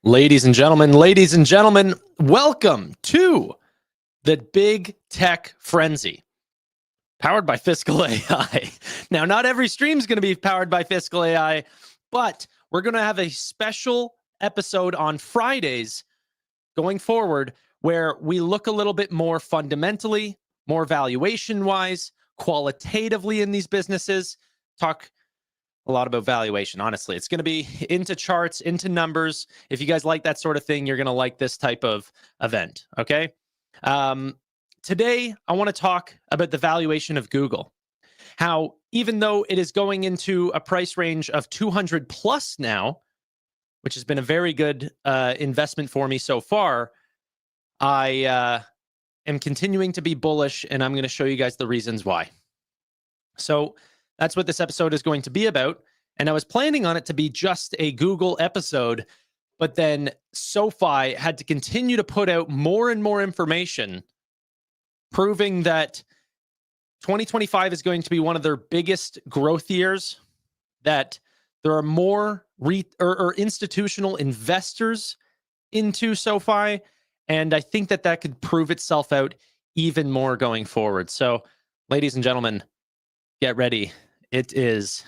Ladies and gentlemen, welcome to the Big Tech Frenzy, powered by Fiscal AI. Now, not every stream is going to be powered by Fiscal AI, but we're going to have a special episode on Fridays going forward where we look a little bit more fundamentally, more valuation-wise, qualitatively in these businesses, talk a lot about valuation. Honestly, it's going to be into charts, into numbers. If you guys like that sort of thing, you're going to like this type of event. Okay. Today, I want to talk about the valuation of Google. How even though it is going into a price range of 200 plus now, which has been a very good investment for me so far, I am continuing to be bullish, and I'm going to show you guys the reasons why. So that's what this episode is going to be about. And I was planning on it to be just a Google episode, but then SoFi had to continue to put out more and more information, proving that 2025 is going to be one of their biggest growth years, that there are more institutional investors into SoFi. And I think that that could prove itself out even more going forward. So, ladies and gentlemen, get ready. It is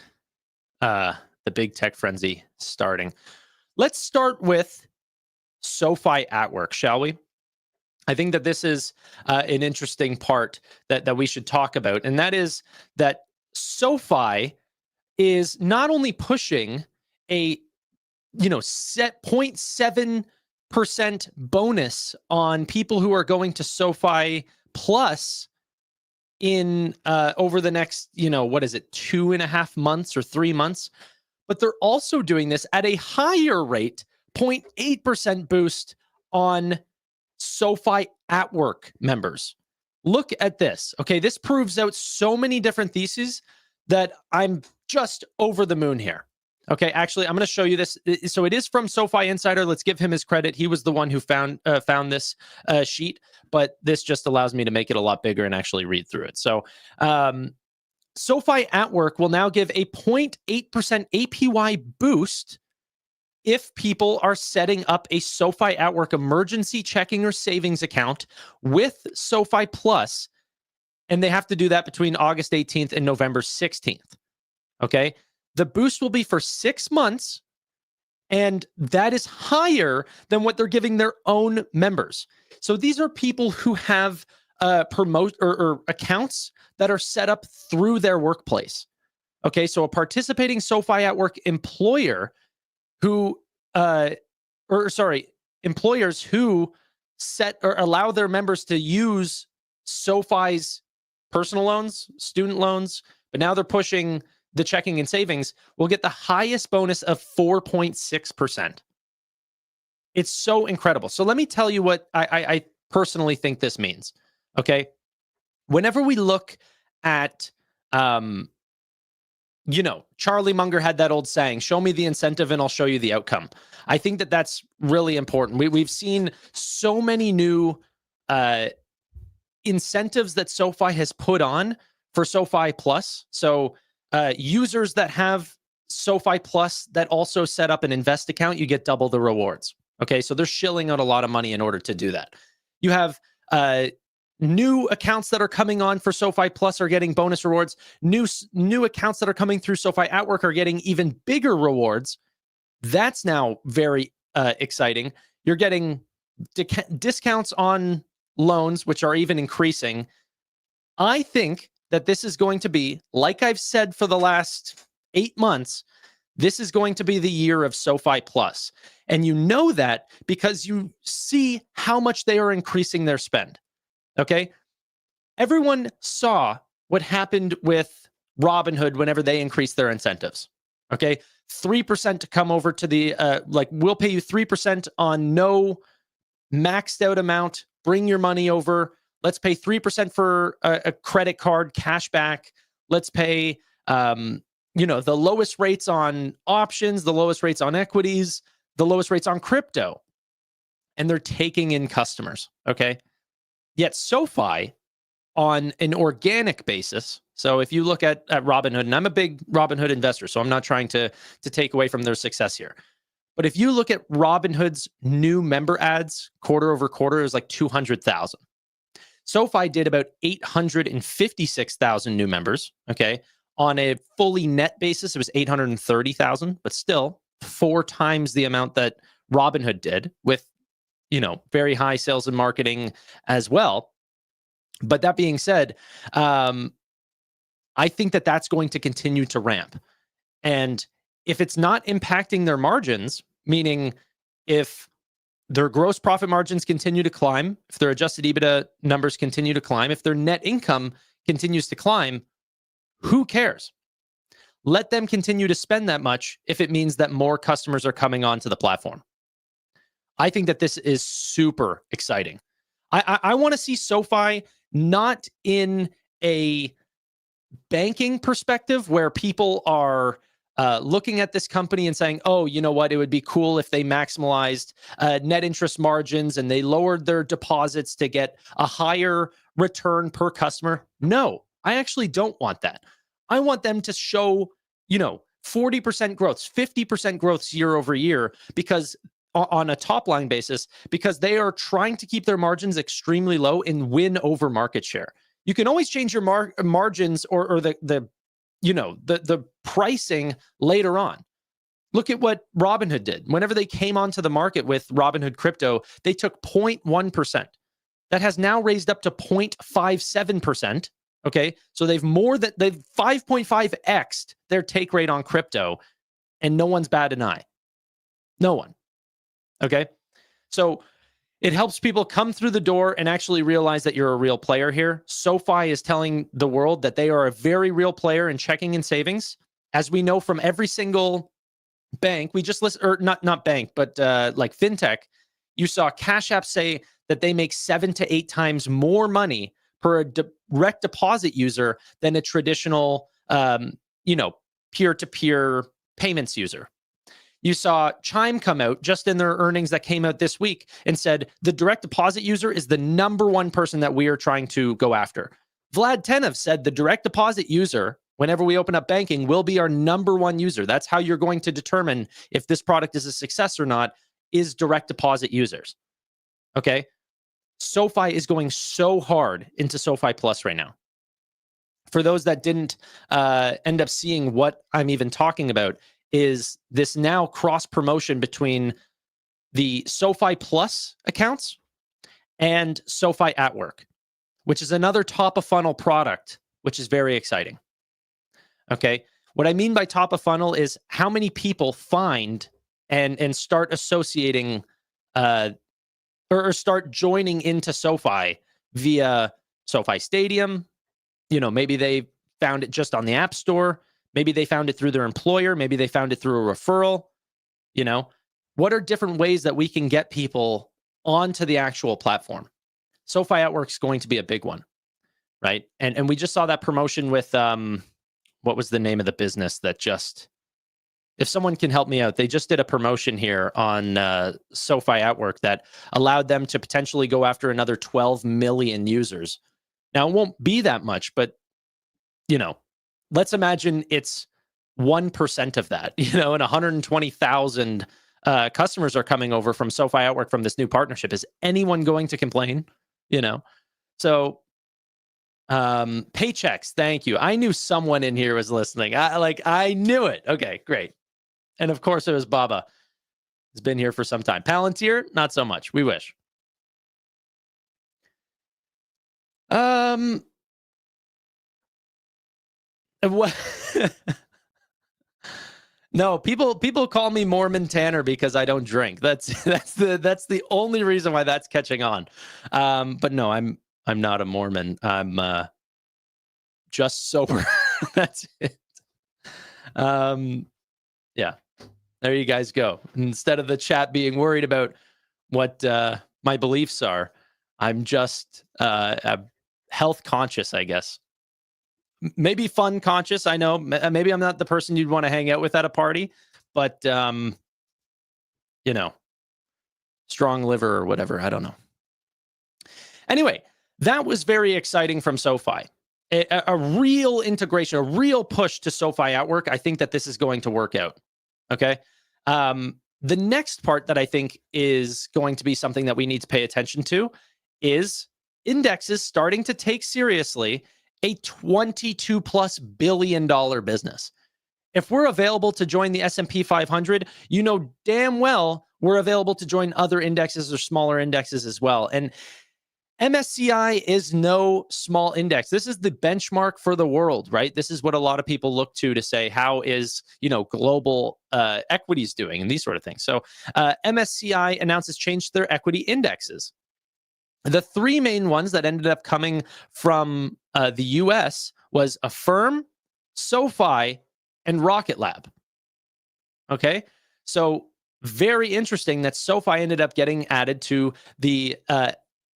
the Big Tech Frenzy starting. Let's start with SoFi at work, shall we? I think that this is an interesting part that we should talk about, and that is that SoFi is not only pushing a set 0.7% bonus on people who are going to SoFi Plus in over the next, 2.5 months or 3 months, but they're also doing this at a higher rate, 0.8% boost on SoFi at work members. Look at this. Okay, this proves out so many different theses that I'm just over the moon here. Okay, actually, I'm going to show you this. So it is from SoFi Insider. Let's give him his credit. He was the one who found this sheet, but this just allows me to make it a lot bigger and actually read through it. So SoFi at work will now give a 0.8% APY boost if people are setting up a SoFi at work emergency checking or savings account with SoFi Plus, and they have to do that between August 18th and November 16th. Okay. The boost will be for 6 months, and that is higher than what they're giving their own members. So these are people who have or accounts that are set up through their workplace. Okay, so a participating SoFi at work employer who, employers who set or allow their members to use SoFi's personal loans, student loans, but now they're pushing the checking and savings, will get the highest bonus of 4.6%. It's so incredible. So let me tell you what I personally think this means. Okay. Whenever we look at, Charlie Munger had that old saying, show me the incentive and I'll show you the outcome. I think that that's really important. We've seen so many new incentives that SoFi has put on for SoFi Plus. So users that have SoFi Plus that also set up an invest account, you get double the rewards. Okay, so they're shilling out a lot of money in order to do that. You have new accounts that are coming on for SoFi Plus are getting bonus rewards. New accounts that are coming through SoFi at work are getting even bigger rewards. That's now very exciting. You're getting discounts on loans, which are even increasing. I think that this is going to be, like I've said for the last 8 months, this is going to be the year of SoFi Plus. And you know that because you see how much they are increasing their spend. Okay? Everyone saw what happened with Robinhood whenever they increased their incentives. Okay? 3% to come over to the, we'll pay you 3% on no maxed out amount, bring your money over. Let's pay 3% for a credit card cash back. Let's pay, the lowest rates on options, the lowest rates on equities, the lowest rates on crypto. And they're taking in customers, okay? Yet SoFi, on an organic basis, so if you look at Robinhood, and I'm a big Robinhood investor, so I'm not trying to take away from their success here. But if you look at Robinhood's new member ads quarter over quarter, it was like 200,000. SoFi did about 856,000 new members. Okay. On a fully net basis, it was 830,000, but still 4 times the amount that Robinhood did, with, very high sales and marketing as well. But that being said, I think that that's going to continue to ramp. And if it's not impacting their margins, meaning if their gross profit margins continue to climb, if their adjusted EBITDA numbers continue to climb, if their net income continues to climb, who cares? Let them continue to spend that much if it means that more customers are coming onto the platform. I think that this is super exciting. I want to see SoFi not in a banking perspective where people are looking at this company and saying, oh, you know what, it would be cool if they maximized net interest margins and they lowered their deposits to get a higher return per customer. No, I actually don't want that. I want them to show, 40% growth, 50% growth year over year, because on a top line basis, because they are trying to keep their margins extremely low and win over market share. You can always change your margins or the pricing later on. Look at what Robinhood did. Whenever they came onto the market with Robinhood crypto, they took 0.1%. That has now raised up to 0.57%. Okay. So they've 5.5x'd their take rate on crypto, and no one's bat an eye. No one. Okay. So it helps people come through the door and actually realize that you're a real player here. SoFi is telling the world that they are a very real player in checking and savings. As we know from every single bank, we just listen, or not bank, but like fintech, you saw Cash App say that they make 7 to 8 times more money per a direct deposit user than a traditional, peer-to-peer payments user. You saw Chime come out just in their earnings that came out this week and said the direct deposit user is the number one person that we are trying to go after. Vlad Tenev said the direct deposit user, whenever we open up banking, will be our number one user. That's how you're going to determine if this product is a success or not, is direct deposit users. Okay? SoFi is going so hard into SoFi Plus right now. For those that didn't end up seeing what I'm even talking about, is this now cross promotion between the SoFi Plus accounts and SoFi at Work, which is another top of funnel product, which is very exciting. Okay. What I mean by top of funnel is how many people find and start associating or start joining into SoFi via SoFi Stadium. Maybe they found it just on the App Store. Maybe they found it through their employer. Maybe they found it through a referral. What are different ways that we can get people onto the actual platform? SoFi at Work is going to be a big one, right? And we just saw that promotion with, what was the name of the business that just, if someone can help me out, they just did a promotion here on SoFi at Work that allowed them to potentially go after another 12 million users. Now, it won't be that much, but, let's imagine it's 1% of that, and 120,000 customers are coming over from SoFi at Work from this new partnership. Is anyone going to complain? So paychecks. Thank you. I knew someone in here was listening. I knew it. Okay, great. And of course it was Baba. He's been here for some time. Palantir, not so much. We wish. What? No, people call me Mormon Tanner because I don't drink. That's the only reason why that's catching on. But no, I'm not a Mormon. I'm just sober. That's it. Yeah. There you guys go. Instead of the chat being worried about what my beliefs are, I'm just health conscious, I guess. Maybe fun conscious. I know maybe I'm not the person you'd want to hang out with at a party, but strong liver or whatever. I don't know. Anyway, that was very exciting from SoFi. A real integration, a real push to SoFi at Work. I think that this is going to work out. Okay. The next part that I think is going to be something that we need to pay attention to is indexes starting to take seriously a $22 plus billion business. If we're available to join the S&P 500, you know damn well we're available to join other indexes or smaller indexes as well. And MSCI is no small index. This is the benchmark for the world, right? This is what a lot of people look to say, how is, global equities doing and these sort of things. So MSCI announces change to their equity indexes. The three main ones that ended up coming from the US was Affirm, SoFi, and Rocket Lab. Okay, so very interesting that SoFi ended up getting added to the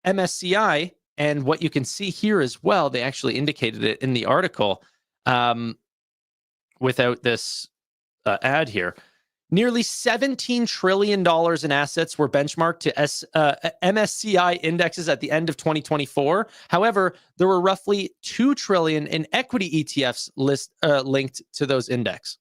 MSCI, and what you can see here as well, they actually indicated it in the article without this ad here. Nearly $17 trillion in assets were benchmarked to MSCI indexes at the end of 2024. However, there were roughly $2 trillion in equity ETFs linked to those index.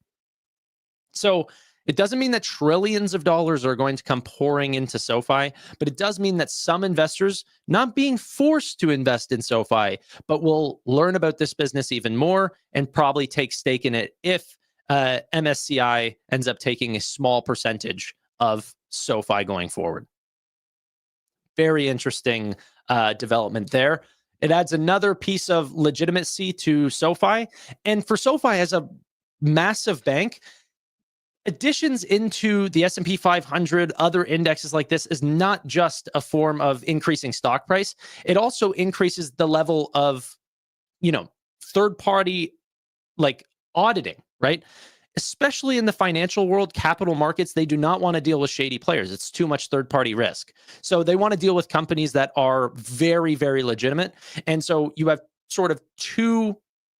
So it doesn't mean that trillions of dollars are going to come pouring into SoFi, but it does mean that some investors not being forced to invest in SoFi, but will learn about this business even more and probably take stake in it if MSCI ends up taking a small percentage of SoFi going forward. Very interesting development there. It adds another piece of legitimacy to SoFi. And for SoFi as a massive bank, additions into the S&P 500, other indexes like this is not just a form of increasing stock price. It also increases the level of, third-party auditing, right? Especially in the financial world, capital markets, they do not want to deal with shady players. It's too much third-party risk. So they want to deal with companies that are very, very legitimate. And so you have sort of two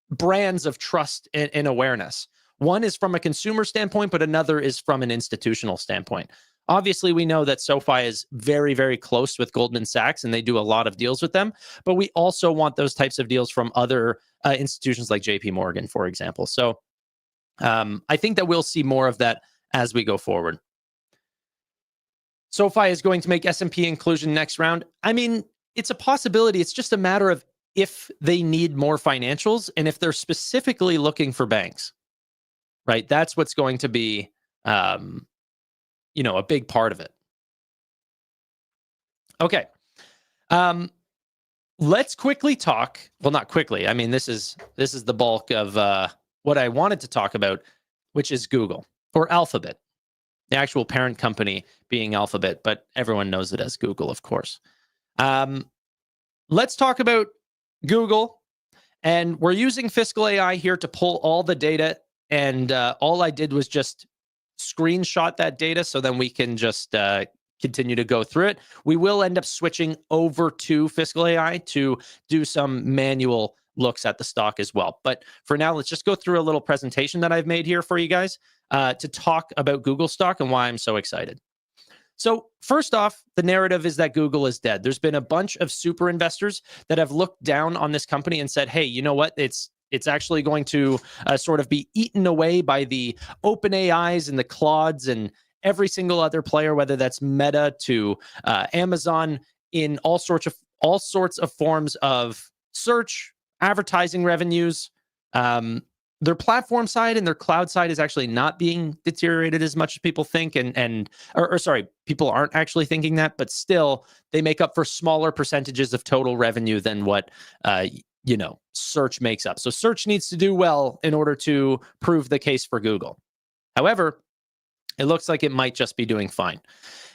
brands of trust and awareness. One is from a consumer standpoint, but another is from an institutional standpoint. Obviously, we know that SoFi is very, very close with Goldman Sachs, and they do a lot of deals with them. But we also want those types of deals from other institutions like JP Morgan, for example. So I think that we'll see more of that as we go forward. SoFi is going to make S&P inclusion next round. I mean, it's a possibility. It's just a matter of if they need more financials and if they're specifically looking for banks. Right, that's what's going to be, a big part of it. Okay, let's quickly talk. Well, not quickly. I mean, this is the bulk of what I wanted to talk about, which is Google or Alphabet, the actual parent company being Alphabet, but everyone knows it as Google, of course. Let's talk about Google, and we're using Fiscal AI here to pull all the data. And all I did was just screenshot that data so then we can just continue to go through it. We will end up switching over to Fiscal AI to do some manual looks at the stock as well. But for now, let's just go through a little presentation that I've made here for you guys to talk about Google stock and why I'm so excited. So first off, the narrative is that Google is dead. There's been a bunch of super investors that have looked down on this company and said, hey, you know what? It's actually going to sort of be eaten away by the OpenAIs and the Claudes and every single other player, whether that's Meta to Amazon, in all sorts of forms of search, advertising revenues. Their platform side and their cloud side is actually not being deteriorated as much as people think, people aren't actually thinking that, but still they make up for smaller percentages of total revenue than what search makes up. So search needs to do well in order to prove the case for Google. However, it looks like it might just be doing fine.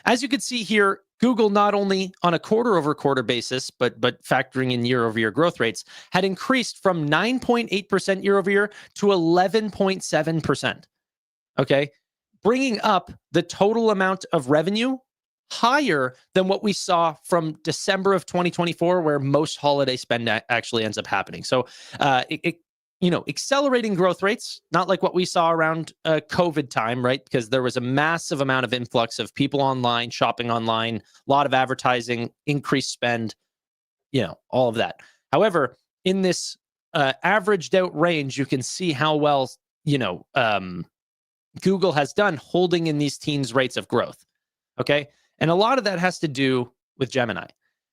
As you can see here, Google not only on a quarter-over-quarter basis, but factoring in year-over-year growth rates, had increased from 9.8% year-over-year to 11.7%. Okay, bringing up the total amount of revenue higher than what we saw from December of 2024, where most holiday spend actually ends up happening. So accelerating growth rates, not like what we saw around COVID time, right? Because there was a massive amount of influx of people online, shopping online, a lot of advertising, increased spend, all of that. However, in this averaged out range, you can see how well, Google has done holding in these teens rates of growth. Okay. And a lot of that has to do with Gemini,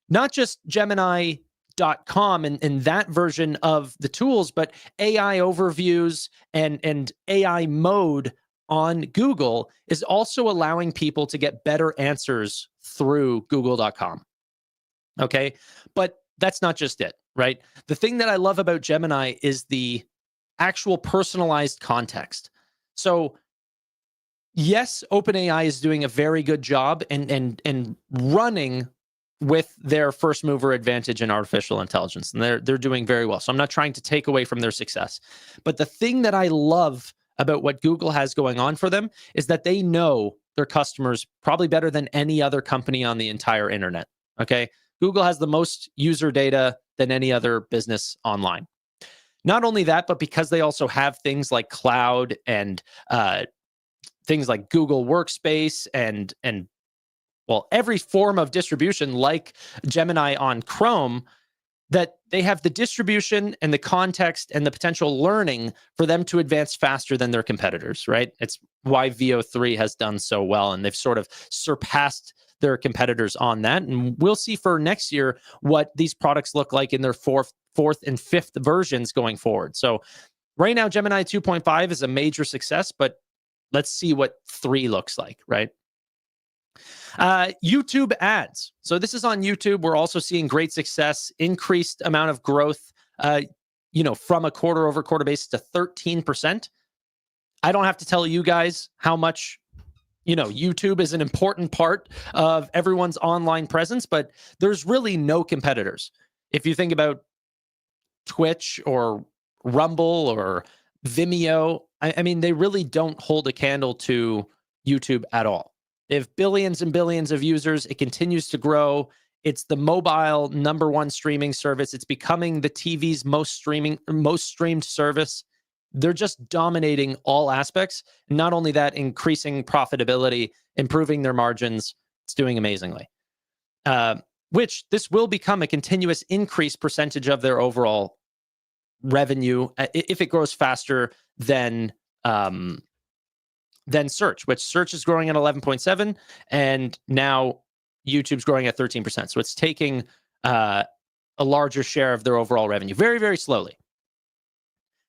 not just Gemini.com and that version of the tools, but AI overviews and AI mode on Google is also allowing people to get better answers through google.com. Okay. But that's not just it, right? The thing that I love about Gemini is the actual personalized context. So, yes, OpenAI is doing a very good job and running with their first mover advantage in artificial intelligence, and they're doing very well. So I'm not trying to take away from their success, but the thing that I love about what Google has going on for them is that they know their customers probably better than any other company on the entire internet. Okay, Google has the most user data than any other business online. Not only that, but because they also have things like cloud and things like Google Workspace and well, every form of distribution like Gemini on Chrome, that they have the distribution and the context and the potential learning for them to advance faster than their competitors, right? It's why VO3 has done so well, and they've sort of surpassed their competitors on that. And we'll see for next year what these products look like in their fourth and fifth versions going forward. So right now, Gemini 2.5 is a major success, but let's see what 3 looks like, right? YouTube ads. So this is on YouTube. We're also seeing great success, increased amount of growth, from a quarter over quarter basis to 13%. I don't have to tell you guys how much, YouTube is an important part of everyone's online presence, but there's really no competitors. If you think about Twitch or Rumble or Vimeo, I mean, they really don't hold a candle to YouTube at all. They have billions and billions of users. It continues to grow. It's the mobile number one streaming service. It's becoming the TV's most streamed service. They're just dominating all aspects. Not only that, increasing profitability, improving their margins. It's doing amazingly. Which this will become a continuous increased percentage of their overall revenue if it grows faster than search, which search is growing at 11.7, and now YouTube's growing at 13%. So it's taking a larger share of their overall revenue very, very slowly.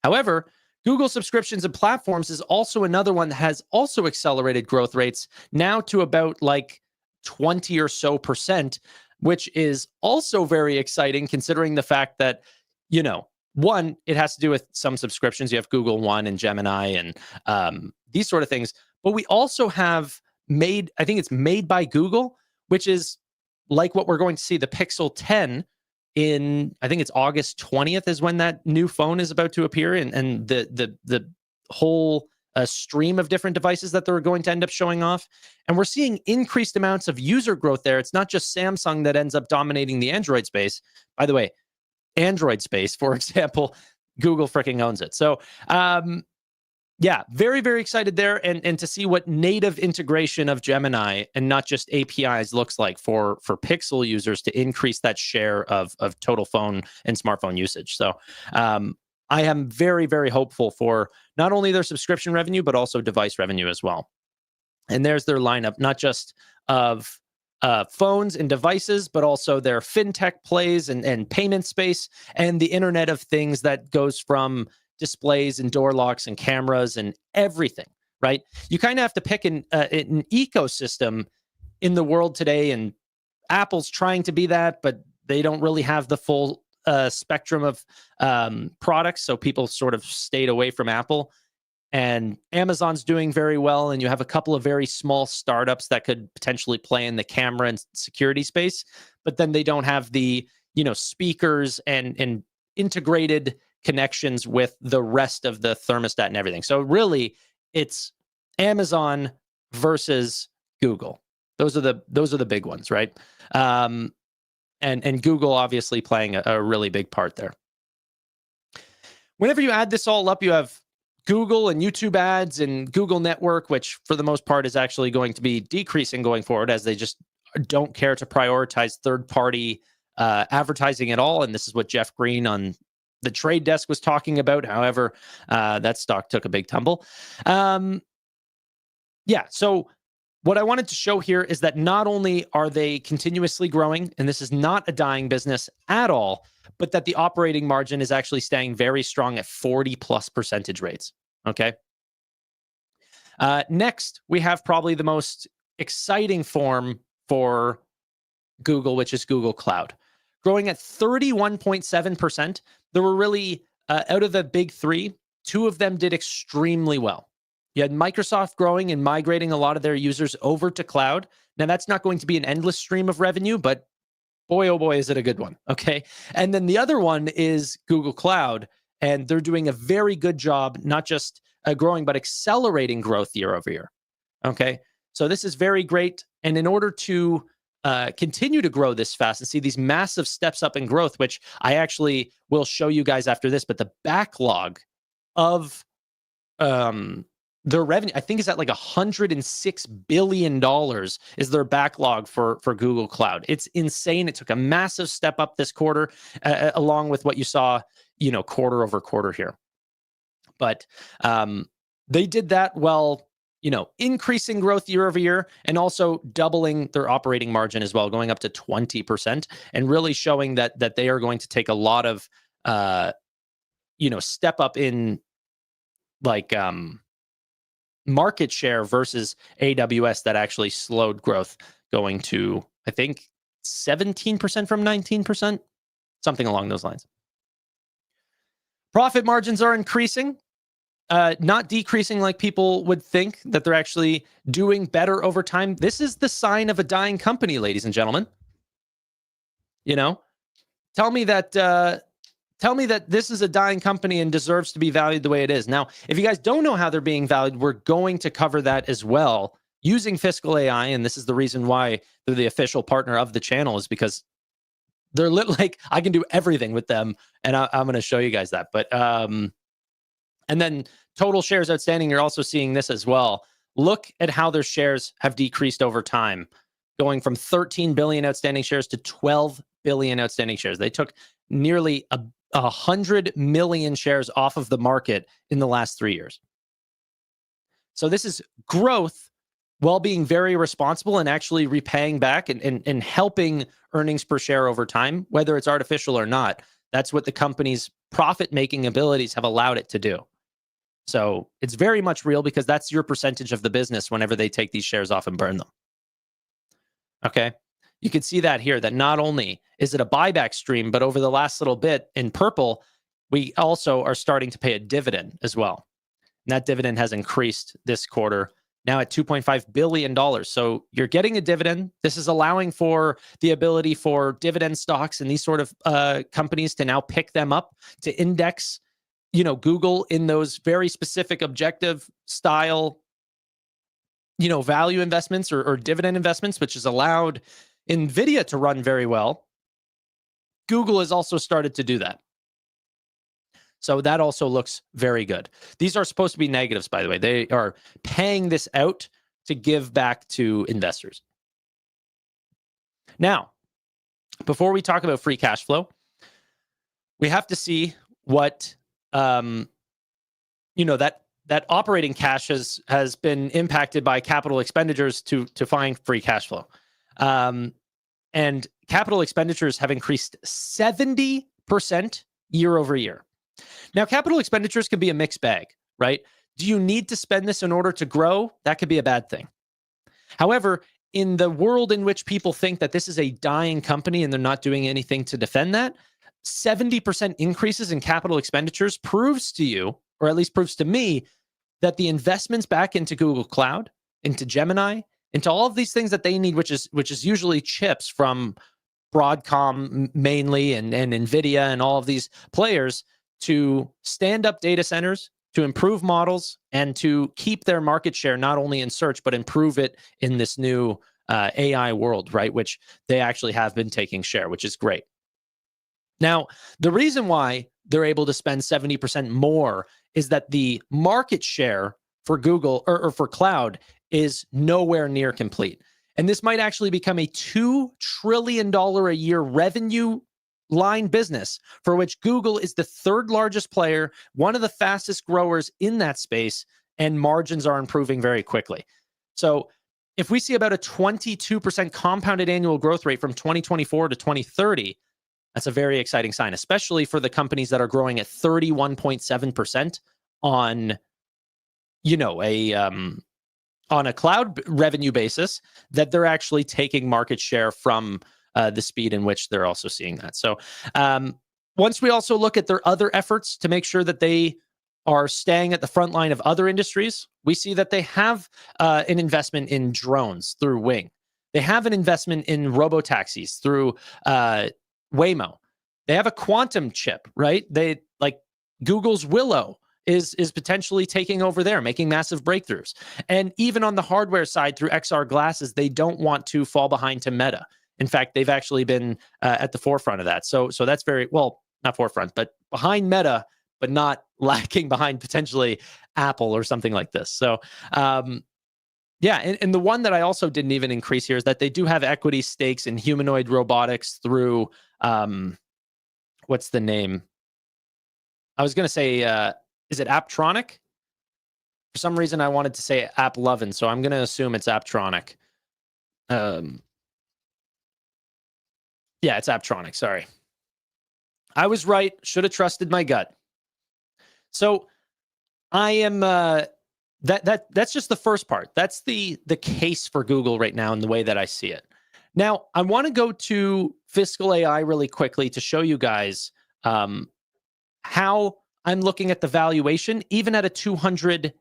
However, Google subscriptions and platforms is also another one that has also accelerated growth rates now to about like 20 or so percent, which is also very exciting considering the fact that, one, it has to do with some subscriptions. You have Google One and Gemini and these sort of things. But we also have I think it's Made by Google, which is like what we're going to see, the Pixel 10 in, I think it's August 20th is when that new phone is about to appear. And the whole stream of different devices that they're going to end up showing off. And we're seeing increased amounts of user growth there. It's not just Samsung that ends up dominating the Android space. By the way, Android space, for example, Google freaking owns it. So, yeah, very, very excited there. And to see what native integration of Gemini and not just APIs looks like for Pixel users to increase that share of total phone and smartphone usage. So I am very, very hopeful for not only their subscription revenue, but also device revenue as well. And there's their lineup, not just of phones and devices, but also their fintech plays and payment space and the Internet of Things that goes from displays and door locks and cameras and everything, right? You kind of have to pick an ecosystem in the world today, and Apple's trying to be that, but they don't really have the full spectrum of products, so people sort of stayed away from Apple. And Amazon's doing very well, and you have a couple of very small startups that could potentially play in the camera and security space, but then they don't have the speakers and integrated connections with the rest of the thermostat and everything. So really, it's Amazon versus Google. Those are the big ones, right? And Google obviously playing a really big part there. Whenever you add this all up, you have Google and YouTube ads and Google Network, which for the most part is actually going to be decreasing going forward as they just don't care to prioritize third-party advertising at all. And this is what Jeff Green on the trade desk was talking about. However, that stock took a big tumble. Yeah. So what I wanted to show here is that not only are they continuously growing, and this is not a dying business at all, but that the operating margin is actually staying very strong at 40+ % rates. Okay. Next, we have probably the most exciting form for Google, which is Google Cloud, growing at 31.7%. There were really, out of the big three, two of them did extremely well. You had Microsoft growing and migrating a lot of their users over to cloud. Now, that's not going to be an endless stream of revenue, but boy, oh boy, is it a good one. Okay. And then the other one is Google Cloud, and they're doing a very good job, not just growing, but accelerating growth year over year. Okay. So this is very great. And in order to continue to grow this fast and see these massive steps up in growth, which I actually will show you guys after this, but the backlog of their revenue, I think, is at like $106 billion is their backlog for Google Cloud. It's insane. It took a massive step up this quarter, along with what you saw, quarter over quarter here. But they did that while, increasing growth year over year and also doubling their operating margin as well, going up to 20% and really showing that they are going to take a lot of, step up in like market share versus AWS that actually slowed growth, going to, I think, 17% from 19%, something along those lines. Profit margins are increasing, not decreasing like people would think, that they're actually doing better over time. This is the sign of a dying company, ladies and gentlemen. Tell me that this is a dying company and deserves to be valued the way it is. Now, if you guys don't know how they're being valued, we're going to cover that as well using Fiscal AI. And this is the reason why they're the official partner of the channel, is because they're like, I can do everything with them. And I'm going to show you guys that. But, and then total shares outstanding, you're also seeing this as well. Look at how their shares have decreased over time, going from 13 billion outstanding shares to 12 billion outstanding shares. They took nearly 100 million shares off of the market in the last 3 years. So this is growth while being very responsible and actually repaying back and helping earnings per share over time, whether it's artificial or not. That's what the company's profit-making abilities have allowed it to do. So it's very much real, because that's your percentage of the business whenever they take these shares off and burn them. Okay. You can see that here, that not only is it a buyback stream, but over the last little bit in purple, we also are starting to pay a dividend as well. And that dividend has increased this quarter, now at $2.5 billion. So you're getting a dividend. This is allowing for the ability for dividend stocks and these sort of companies to now pick them up to index, Google in those very specific objective style, value investments or dividend investments, which has allowed NVIDIA to run very well. Google has also started to do that. So that also looks very good. These are supposed to be negatives, by the way. They are paying this out to give back to investors. Now, before we talk about free cash flow, we have to see what, that operating cash has been impacted by capital expenditures to find free cash flow. And capital expenditures have increased 70% year over year. Now, capital expenditures can be a mixed bag, right? Do you need to spend this in order to grow? That could be a bad thing. However, in the world in which people think that this is a dying company and they're not doing anything to defend that, 70% increases in capital expenditures proves to you, or at least proves to me, that the investments back into Google Cloud, into Gemini, into all of these things that they need, which is usually chips from Broadcom mainly and NVIDIA and all of these players, to stand up data centers, to improve models, and to keep their market share not only in search, but improve it in this new AI world, right? Which they actually have been taking share, which is great. Now, the reason why they're able to spend 70% more is that the market share for Google or for cloud is nowhere near complete. And this might actually become a $2 trillion a year revenue line business, for which Google is the third largest player, one of the fastest growers in that space, and margins are improving very quickly. So if we see about a 22% compounded annual growth rate from 2024 to 2030, that's a very exciting sign, especially for the companies that are growing at 31.7% on, on a cloud revenue basis, that they're actually taking market share from the speed in which they're also seeing that. So once we also look at their other efforts to make sure that they are staying at the front line of other industries, we see that they have an investment in drones through Wing. They have an investment in robotaxis through Waymo. They have a quantum chip, right? They like Google's Willow is potentially taking over there, making massive breakthroughs. And even on the hardware side through XR glasses, they don't want to fall behind to Meta. In fact, they've actually been at the forefront of that. So that's very, well, not forefront, but behind Meta, but not lacking behind potentially Apple or something like this. So yeah, and the one that I also didn't even increase here is that they do have equity stakes in humanoid robotics through, what's the name? I was going to say, is it Apptronic? For some reason, I wanted to say AppLovin, so I'm going to assume it's Apptronic. Yeah, it's Apptronic, sorry. I was right, should have trusted my gut. So I am... That's just the first part. That's the case for Google right now in the way that I see it. Now, I want to go to Fiscal AI really quickly to show you guys how I'm looking at the valuation, even at a $200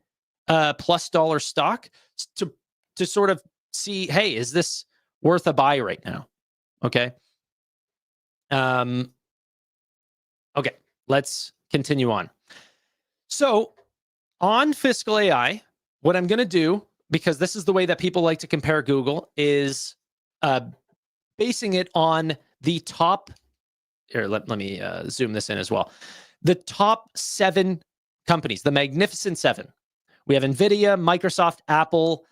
plus stock, to sort of see, hey, is this worth a buy right now? Okay. Okay, let's continue on. So on Fiscal AI, what I'm going to do, because this is the way that people like to compare Google, is basing it on the top. Here, let me zoom this in as well. The top 7 companies, the Magnificent 7. We have NVIDIA, Microsoft, Apple,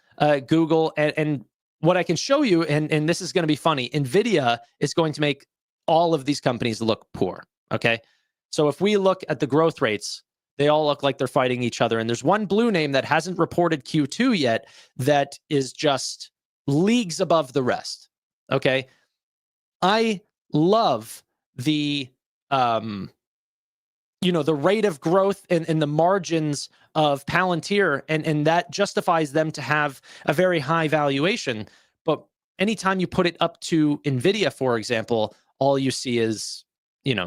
Google, and what I can show you, and this is going to be funny, NVIDIA is going to make all of these companies look poor, okay? So if we look at the growth rates, they all look like they're fighting each other. And there's one blue name that hasn't reported Q2 yet that is just leagues above the rest. Okay. I love the, the rate of growth and the margins of Palantir, and that justifies them to have a very high valuation. But anytime you put it up to NVIDIA, for example, all you see is,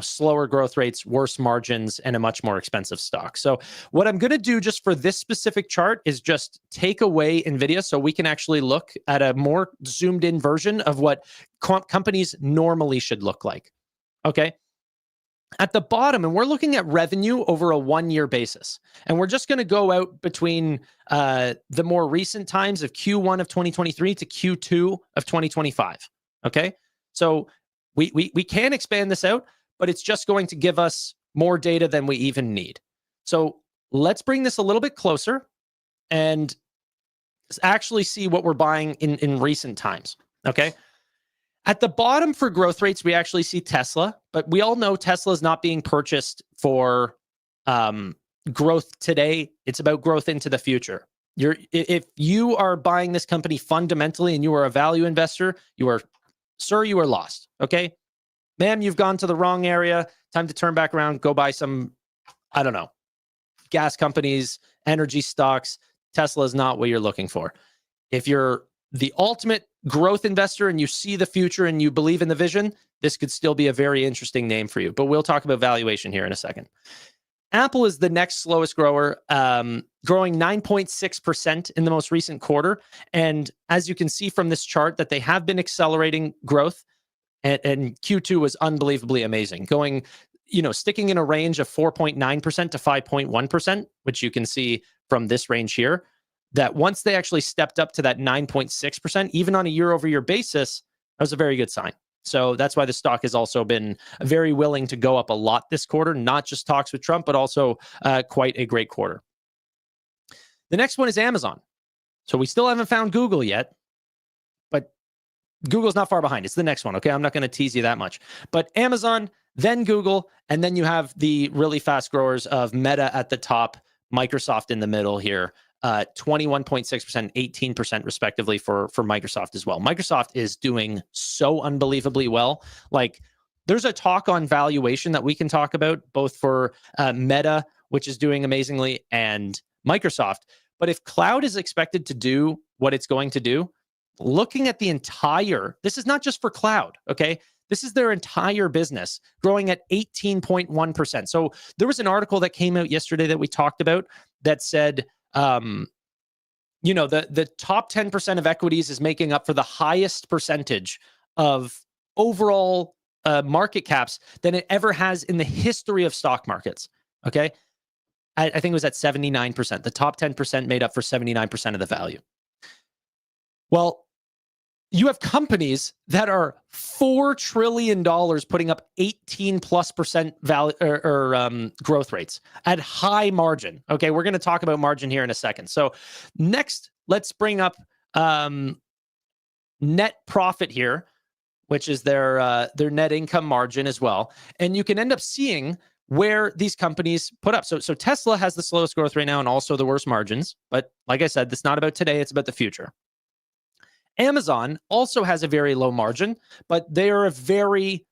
slower growth rates, worse margins, and a much more expensive stock. So what I'm going to do just for this specific chart is just take away NVIDIA so we can actually look at a more zoomed in version of what companies normally should look like. Okay. At the bottom, and we're looking at revenue over a 1-year basis. And we're just going to go out between the more recent times of Q1 of 2023 to Q2 of 2025. Okay. So we can expand this out, but it's just going to give us more data than we even need. So let's bring this a little bit closer and actually see what we're buying in recent times, okay? At the bottom for growth rates, we actually see Tesla, but we all know Tesla is not being purchased for growth today. It's about growth into the future. If you are buying this company fundamentally and you are a value investor, you are lost, okay? Ma'am, you've gone to the wrong area. Time to turn back around, go buy some, I don't know, gas companies, energy stocks. Tesla is not what you're looking for. If you're the ultimate growth investor and you see the future and you believe in the vision, this could still be a very interesting name for you. But we'll talk about valuation here in a second. Apple is the next slowest grower, growing 9.6% in the most recent quarter. And as you can see from this chart, that they have been accelerating growth. And Q2 was unbelievably amazing, going, sticking in a range of 4.9% to 5.1%, which you can see from this range here, that once they actually stepped up to that 9.6%, even on a year-over-year basis, that was a very good sign. So that's why the stock has also been very willing to go up a lot this quarter, not just talks with Trump, but also quite a great quarter. The next one is Amazon. So we still haven't found Google yet, but Google's not far behind. It's the next one, okay? I'm not going to tease you that much. But Amazon, then Google, and then you have the really fast growers of Meta at the top, Microsoft in the middle here, 21.6%, 18% respectively for Microsoft as well. Microsoft is doing so unbelievably well. Like, there's a talk on valuation that we can talk about, both for Meta, which is doing amazingly, and Microsoft. But if cloud is expected to do what it's going to do, looking at the entire, this is not just for cloud, okay? This is their entire business growing at 18.1%. So there was an article that came out yesterday that we talked about that said, the top 10% of equities is making up for the highest percentage of overall market caps than it ever has in the history of stock markets. Okay. I think it was at 79%. The top 10% made up for 79% of the value. Well, you have companies that are $4 trillion putting up 18+% value or growth rates at high margin. Okay, we're going to talk about margin here in a second. So next, let's bring up net profit here, which is their net income margin as well. And you can end up seeing where these companies put up. So Tesla has the slowest growth right now and also the worst margins. But like I said, it's not about today, it's about the future. Amazon also has a very low margin, but they are a very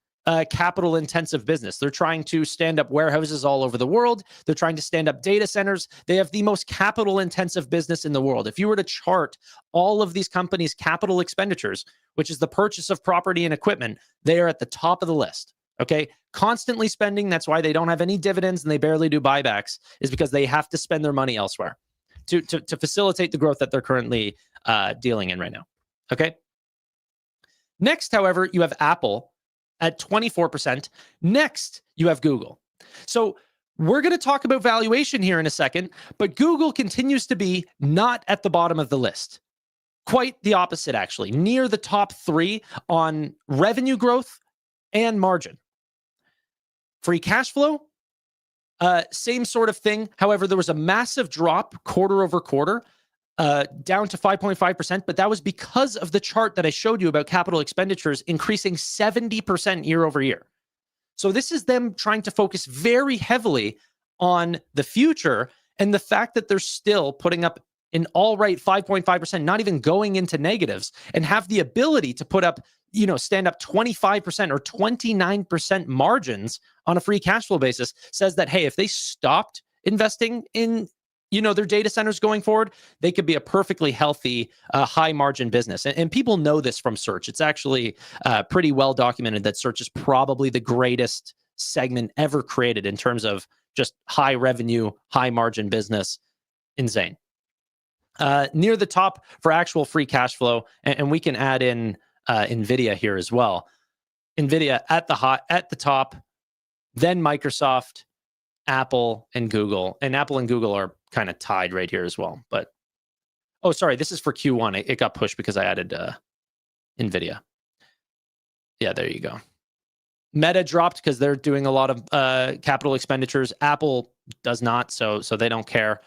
capital intensive business. They're trying to stand up warehouses all over the world. They're trying to stand up data centers. They have the most capital intensive business in the world. If you were to chart all of these companies' capital expenditures, which is the purchase of property and equipment, they are at the top of the list. Okay, constantly spending. That's why they don't have any dividends and they barely do buybacks, is because they have to spend their money elsewhere to facilitate the growth that they're currently dealing in right now. Okay. Next, however, you have Apple at 24%. Next, you have Google. So we're going to talk about valuation here in a second, but Google continues to be not at the bottom of the list. Quite the opposite, actually, near the top 3 on revenue growth and margin. Free cash flow, same sort of thing. However, there was a massive drop quarter over quarter, down to 5.5%, but that was because of the chart that I showed you about capital expenditures increasing 70% year over year. So this is them trying to focus very heavily on the future, and the fact that they're still putting up an all right 5.5%, not even going into negatives, and have the ability to put up, stand up 25% or 29% margins on a free cash flow basis, says that, hey, if they stopped investing in their data centers going forward, they could be a perfectly healthy, high margin business. And people know this from search. It's actually pretty well documented that search is probably the greatest segment ever created in terms of just high revenue, high margin business. Insane. Near the top for actual free cash flow, and we can add in NVIDIA here as well. NVIDIA at the top, then Microsoft, Apple, and Google. And Apple and Google are kind of tied right here as well. But, oh, sorry, this is for Q1. It got pushed because I added NVIDIA. Yeah, there you go. Meta dropped because they're doing a lot of capital expenditures. Apple does not, so they don't care.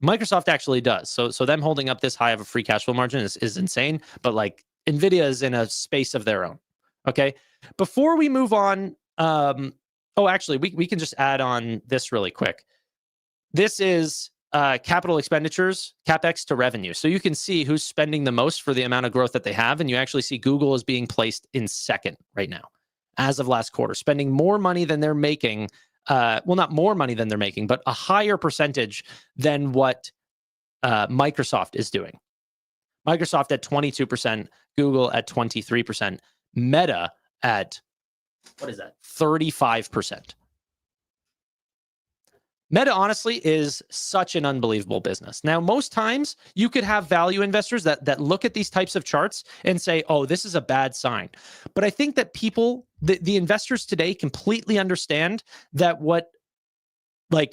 Microsoft actually does. So them holding up this high of a free cash flow margin is insane. But like NVIDIA is in a space of their own. Okay. Before we move on, actually, we can just add on this really quick. This is capital expenditures, CapEx to revenue. So you can see who's spending the most for the amount of growth that they have. And you actually see Google is being placed in second right now, as of last quarter, spending more money than they're making. Not more money than they're making, but a higher percentage than what Microsoft is doing. Microsoft at 22%, Google at 23%, Meta at, 35%. Meta, honestly, is such an unbelievable business. Now, most times you could have value investors that look at these types of charts and say, oh, this is a bad sign. But I think that the investors today completely understand that what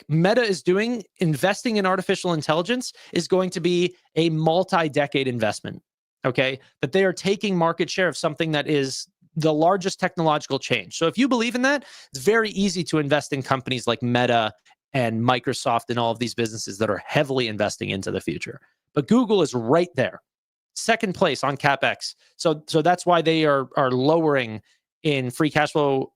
Meta is doing, investing in artificial intelligence, is going to be a multi-decade investment, okay? That they are taking market share of something that is the largest technological change. So if you believe in that, it's very easy to invest in companies like Meta and Microsoft and all of these businesses that are heavily investing into the future. But Google is right there, second place on CapEx. So that's why they are lowering in free cash flow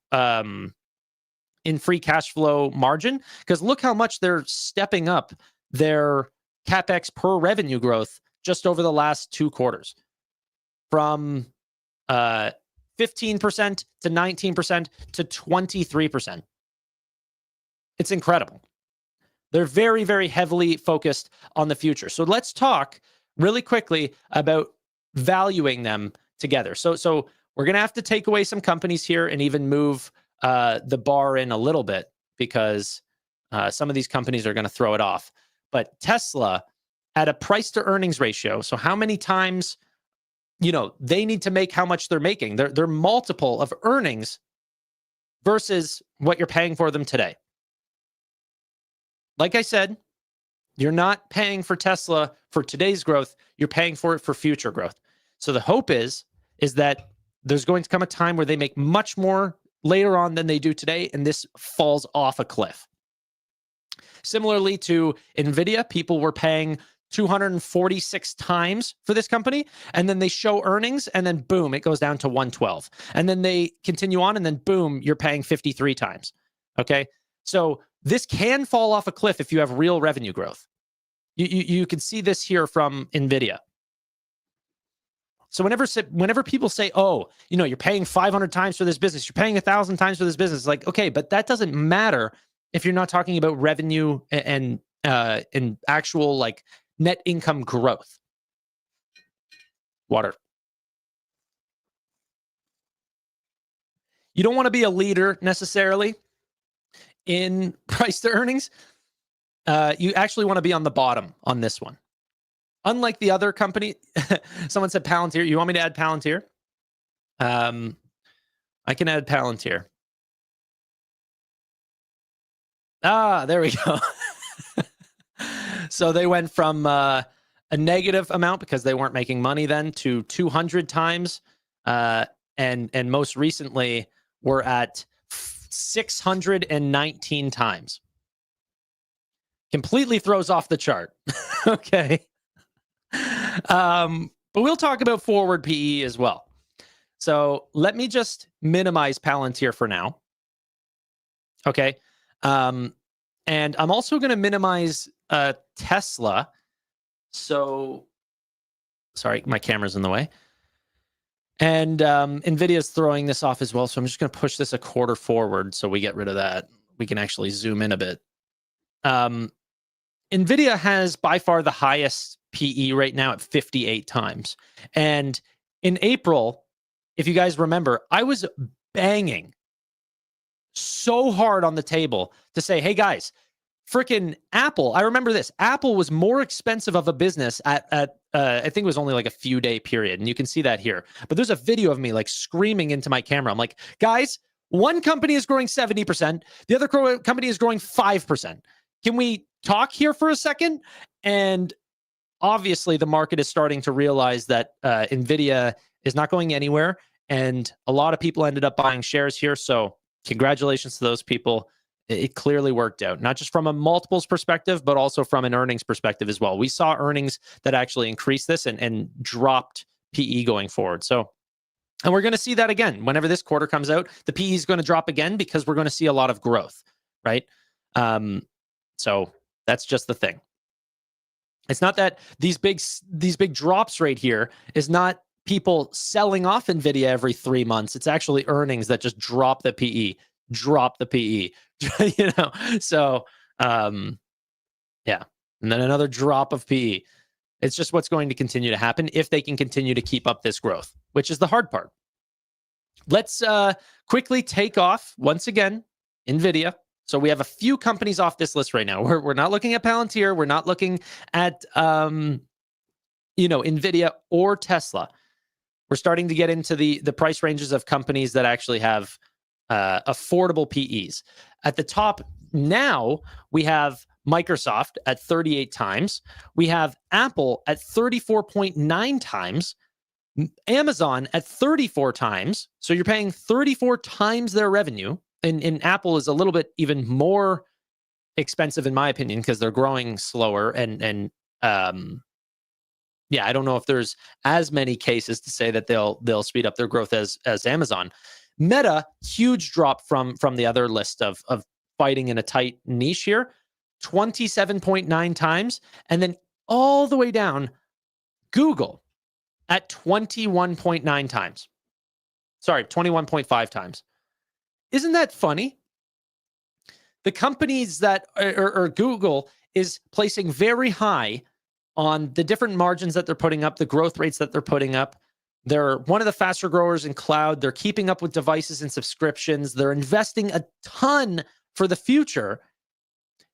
margin, because look how much they're stepping up their CapEx per revenue growth just over the last 2 quarters, from 15% to 19% to 23%. It's incredible. They're very, very heavily focused on the future. So let's talk really quickly about valuing them together. So we're going to have to take away some companies here and even move the bar in a little bit, because some of these companies are going to throw it off. But Tesla, at a price to earnings ratio, so how many times, they need to make how much they're making, their multiple of earnings versus what you're paying for them today. Like I said, you're not paying for Tesla for today's growth, you're paying for it for future growth. So the hope is that there's going to come a time where they make much more later on than they do today, and this falls off a cliff. Similarly to NVIDIA, people were paying 246 times for this company, and then they show earnings, and then boom, it goes down to 112. And then they continue on, and then boom, you're paying 53 times. Okay? So this can fall off a cliff if you have real revenue growth. You can see this here from NVIDIA. So whenever people say, oh, you're paying 500 times for this business, you're paying 1,000 times for this business, like, okay, but that doesn't matter if you're not talking about revenue and actual like net income growth. Water. You don't want to be a leader necessarily in price to earnings. You actually want to be on the bottom on this one. Unlike the other company, someone said Palantir. You want me to add Palantir? I can add Palantir. There we go. So they went from a negative amount because they weren't making money then to 200 times. And most recently we're at 619 times. Completely throws off the chart. Okay. But we'll talk about forward PE as well. So let me just minimize Palantir for now. Okay. And I'm also going to minimize Tesla. So, sorry, my camera's in the way. And NVIDIA's throwing this off as well. So I'm just going to push this a quarter forward so we get rid of that. We can actually zoom in a bit. NVIDIA has by far the highest PE right now at 58 times. And in April, if you guys remember, I was banging so hard on the table to say, hey guys, freaking Apple. I remember this. Apple was more expensive of a business at I think it was only like a few day period. And you can see that here. But there's a video of me like screaming into my camera. I'm like, guys, one company is growing 70%. The other company is growing 5%. Can we talk here for a second? And obviously the market is starting to realize that NVIDIA is not going anywhere. And a lot of people ended up buying shares here. So congratulations to those people. It clearly worked out, not just from a multiples perspective, but also from an earnings perspective as well. We saw earnings that actually increased this and dropped PE going forward. So, and we're going to see that again. Whenever this quarter comes out, the PE is going to drop again because we're going to see a lot of growth, right? So that's just the thing. It's not that these big drops right here is not people selling off NVIDIA every 3 months. It's actually earnings that just drop the PE. So yeah, and then another drop of PE. It's just what's going to continue to happen if they can continue to keep up this growth, which is the hard part. Let's quickly take off once again NVIDIA. So we have a few companies off this list right now. We're not looking at Palantir. We're not looking at NVIDIA or Tesla. We're starting to get into the price ranges of companies that actually have affordable PEs. At the top now, we have Microsoft at 38 times. We have Apple at 34.9 times. Amazon at 34 times. So you're paying 34 times their revenue. And Apple is a little bit even more expensive, in my opinion, because they're growing slower. And I don't know if there's as many cases to say that they'll speed up their growth as Amazon. Meta, huge drop from the other list of fighting in a tight niche here. 27.9 times. And then all the way down, Google at 21.9 times. Sorry, 21.5 times. Isn't that funny? The companies that, or Google is placing very high on the different margins that they're putting up, the growth rates that they're putting up. They're one of the faster growers in cloud. They're keeping up with devices and subscriptions. They're investing a ton for the future.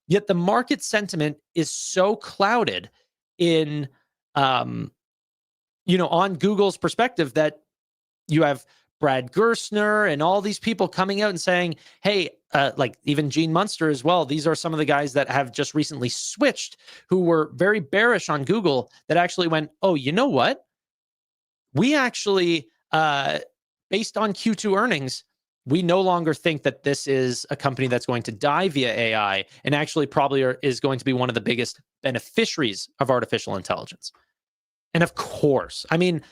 Yet the market sentiment is so clouded in, on Google's perspective that you have Brad Gerstner and all these people coming out and saying, hey, like even Gene Munster as well. These are some of the guys that have just recently switched who were very bearish on Google that actually went, oh, you know what? We actually, based on Q2 earnings, we no longer think that this is a company that's going to die via AI and actually probably is going to be one of the biggest beneficiaries of artificial intelligence. And of course, I mean,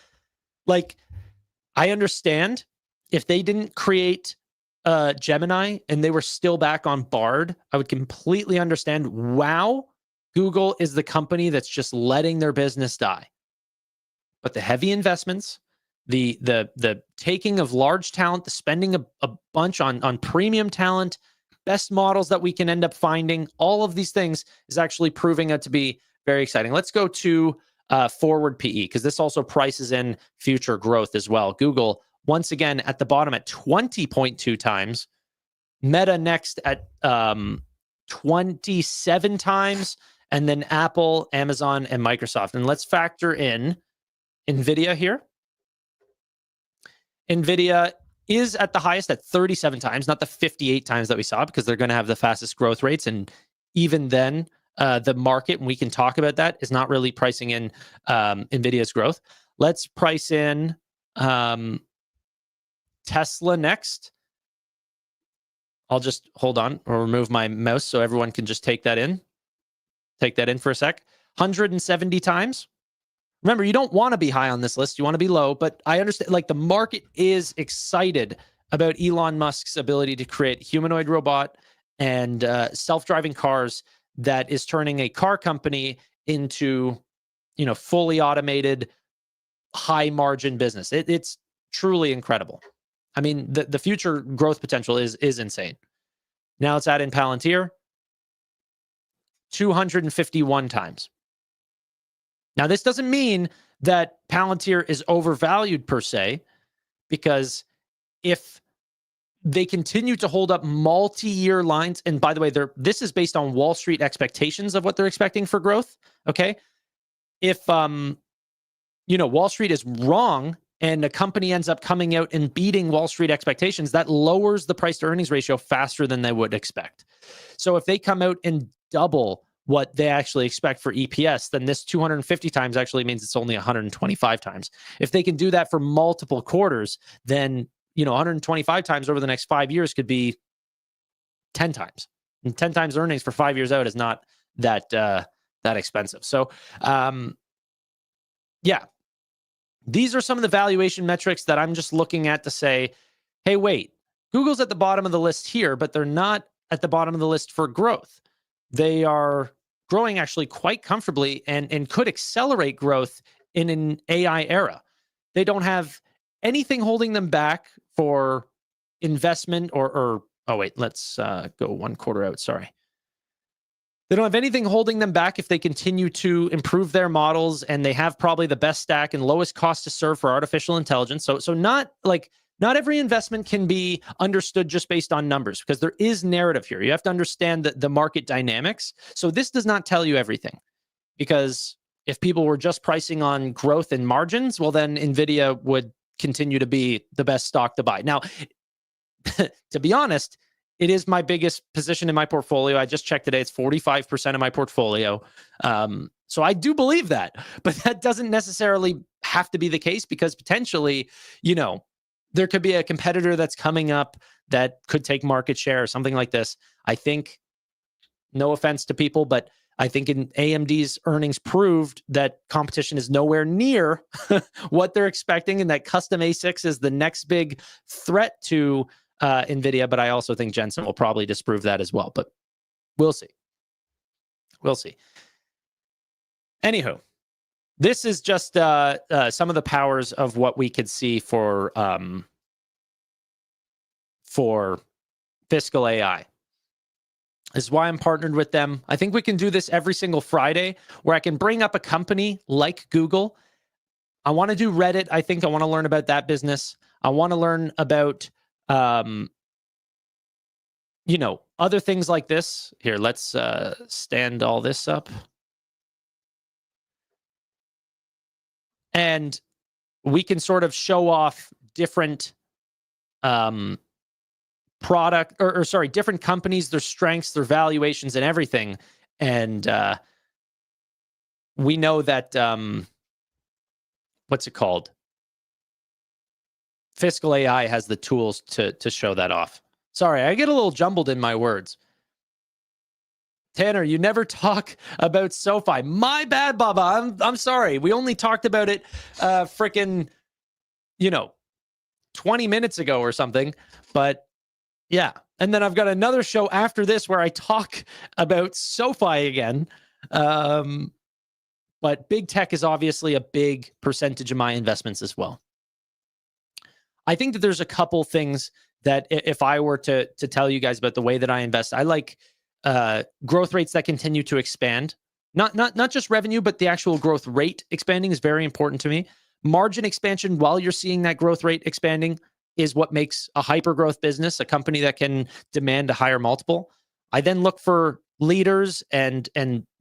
like, I understand if they didn't create Gemini and they were still back on Bard, I would completely understand. Wow, Google is the company that's just letting their business die. But the heavy investments, the taking of large talent, the spending a bunch on premium talent, best models that we can end up finding, all of these things is actually proving out to be very exciting. Let's go to forward PE, because this also prices in future growth as well. Google, once again, at the bottom at 20.2 times. Meta next at 27 times. And then Apple, Amazon, and Microsoft. And let's factor in NVIDIA here. NVIDIA is at the highest at 37 times, not the 58 times that we saw, because they're going to have the fastest growth rates. And even then, the market, and we can talk about that, is not really pricing in NVIDIA's growth. Let's price in Tesla next. I'll just hold on or remove my mouse so everyone can just take that in. Take that in for a sec. 170 times. Remember, you don't want to be high on this list. You want to be low, but I understand, like, the market is excited about Elon Musk's ability to create humanoid robot and self-driving cars that is turning a car company into, fully automated, high margin business. It's truly incredible. I mean, the future growth potential is insane. Now let's add in Palantir. 251 times. Now, this doesn't mean that Palantir is overvalued per se, because if they continue to hold up multi-year lines, and by the way, this is based on Wall Street expectations of what they're expecting for growth, okay? If, Wall Street is wrong and a company ends up coming out and beating Wall Street expectations, that lowers the price to earnings ratio faster than they would expect. So if they come out and double what they actually expect for EPS, then this 250 times actually means it's only 125 times. If they can do that for multiple quarters, then 125 times over the next 5 years could be 10 times. And 10 times earnings for 5 years out is not that expensive. So, these are some of the valuation metrics that I'm just looking at to say, hey, wait, Google's at the bottom of the list here, but they're not at the bottom of the list for growth. They are growing actually quite comfortably and could accelerate growth in an AI era. They don't have anything holding them back for investment let's go 1 quarter out. Sorry. They don't have anything holding them back if they continue to improve their models, and they have probably the best stack and lowest cost to serve for artificial intelligence. So not every investment can be understood just based on numbers, because there is narrative here. You have to understand the market dynamics. So this does not tell you everything, because if people were just pricing on growth and margins, well, then NVIDIA would continue to be the best stock to buy. Now, to be honest, it is my biggest position in my portfolio. I just checked today. It's 45% of my portfolio. So I do believe that, but that doesn't necessarily have to be the case, because potentially, there could be a competitor that's coming up that could take market share or something like this. I think, no offense to people, but I think in AMD's earnings proved that competition is nowhere near what they're expecting, and that custom ASICs is the next big threat to NVIDIA. But I also think Jensen will probably disprove that as well, but we'll see. We'll see. Anywho, this is just some of the powers of what we could see for Fiscal AI. This is why I'm partnered with them. I think we can do this every single Friday where I can bring up a company like Google. I want to do Reddit. I think I want to learn about that business. I want to learn about, other things like this. Here, let's stand all this up. And we can sort of show off different different companies, their strengths, their valuations, and everything. And we know that, what's it called? Fiscal AI has the tools to show that off. Sorry, I get a little jumbled in my words. Tanner, you never talk about SoFi. My bad, Baba. I'm sorry. We only talked about it freaking 20 minutes ago or something. But yeah. And then I've got another show after this where I talk about SoFi again. But big tech is obviously a big percentage of my investments as well. I think that there's a couple things that if I were to tell you guys about the way that I invest, I like growth rates that continue to expand. Not just revenue, but the actual growth rate expanding is very important to me. Margin expansion while you're seeing that growth rate expanding is what makes a hyper growth business, a company that can demand a higher multiple. I then look for leaders and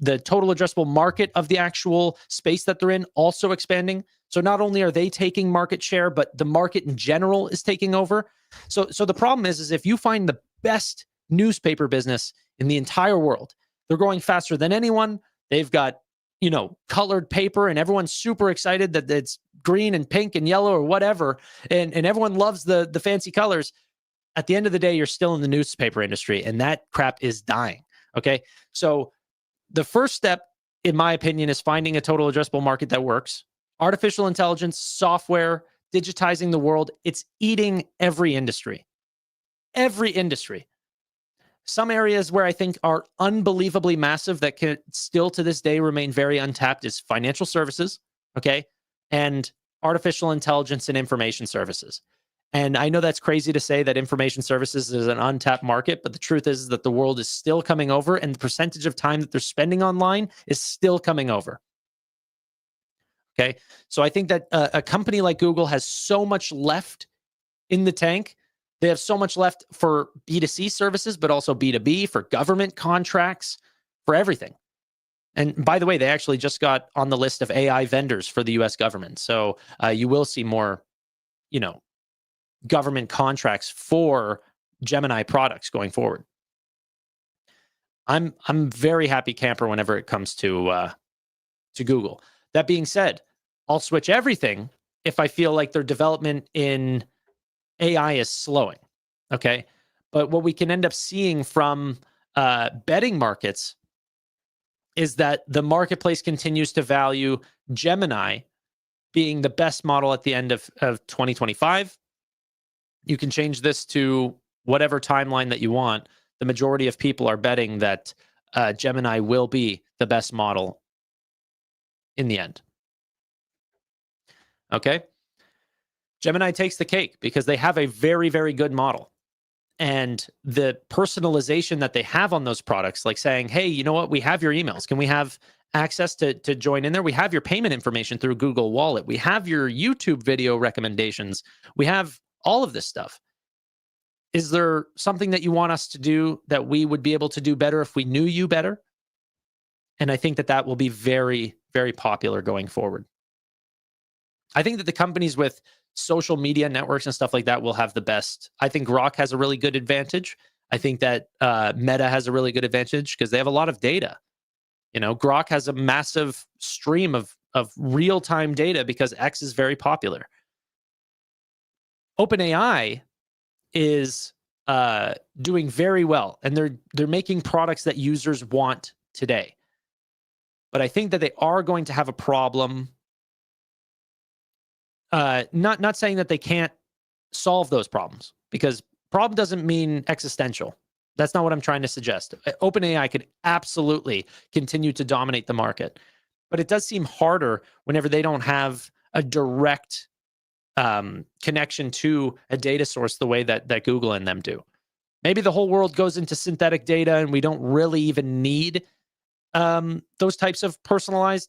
the total addressable market of the actual space that they're in also expanding. So not only are they taking market share, but the market in general is taking over. So the problem is if you find the best newspaper business in the entire world, they're growing faster than anyone. They've got, colored paper and everyone's super excited that it's green and pink and yellow or whatever. And everyone loves the fancy colors. At the end of the day, you're still in the newspaper industry and that crap is dying. Okay. So the first step, in my opinion, is finding a total addressable market that works. Artificial intelligence, software, digitizing the world, it's eating every industry. Every industry. Some areas where I think are unbelievably massive that can still to this day remain very untapped is financial services, okay, and artificial intelligence and information services. And I know that's crazy to say that information services is an untapped market, but the truth is that the world is still coming over and the percentage of time that they're spending online is still coming over. Okay, so I think that a company like Google has so much left in the tank. They have so much left for B2C services, but also B2B, for government contracts, for everything. And by the way, they actually just got on the list of AI vendors for the US government. So you will see more, government contracts for Gemini products going forward. I'm very happy camper whenever it comes to Google. That being said, I'll switch everything if I feel like their development in AI is slowing, okay? But what we can end up seeing from betting markets is that the marketplace continues to value Gemini being the best model at the end of 2025. You can change this to whatever timeline that you want. The majority of people are betting that Gemini will be the best model in the end. Okay? Gemini takes the cake because they have a very, very good model. And the personalization that they have on those products, like saying, hey, you know what? We have your emails. Can we have access to join in there? We have your payment information through Google Wallet. We have your YouTube video recommendations. We have all of this stuff. Is there something that you want us to do that we would be able to do better if we knew you better? And I think that that will be very, very popular going forward. I think that the companies with social media networks and stuff like that will have the best. I think Grok has a really good advantage. I think that Meta has a really good advantage because they have a lot of data. Grok has a massive stream of real-time data because X is very popular. OpenAI is doing very well, and they're making products that users want today. But I think that they are going to have a problem. Not saying that they can't solve those problems, because problem doesn't mean existential. That's not what I'm trying to suggest. OpenAI could absolutely continue to dominate the market, but it does seem harder whenever they don't have a direct connection to a data source the way that Google and them do. Maybe the whole world goes into synthetic data and we don't really even need those types of personalized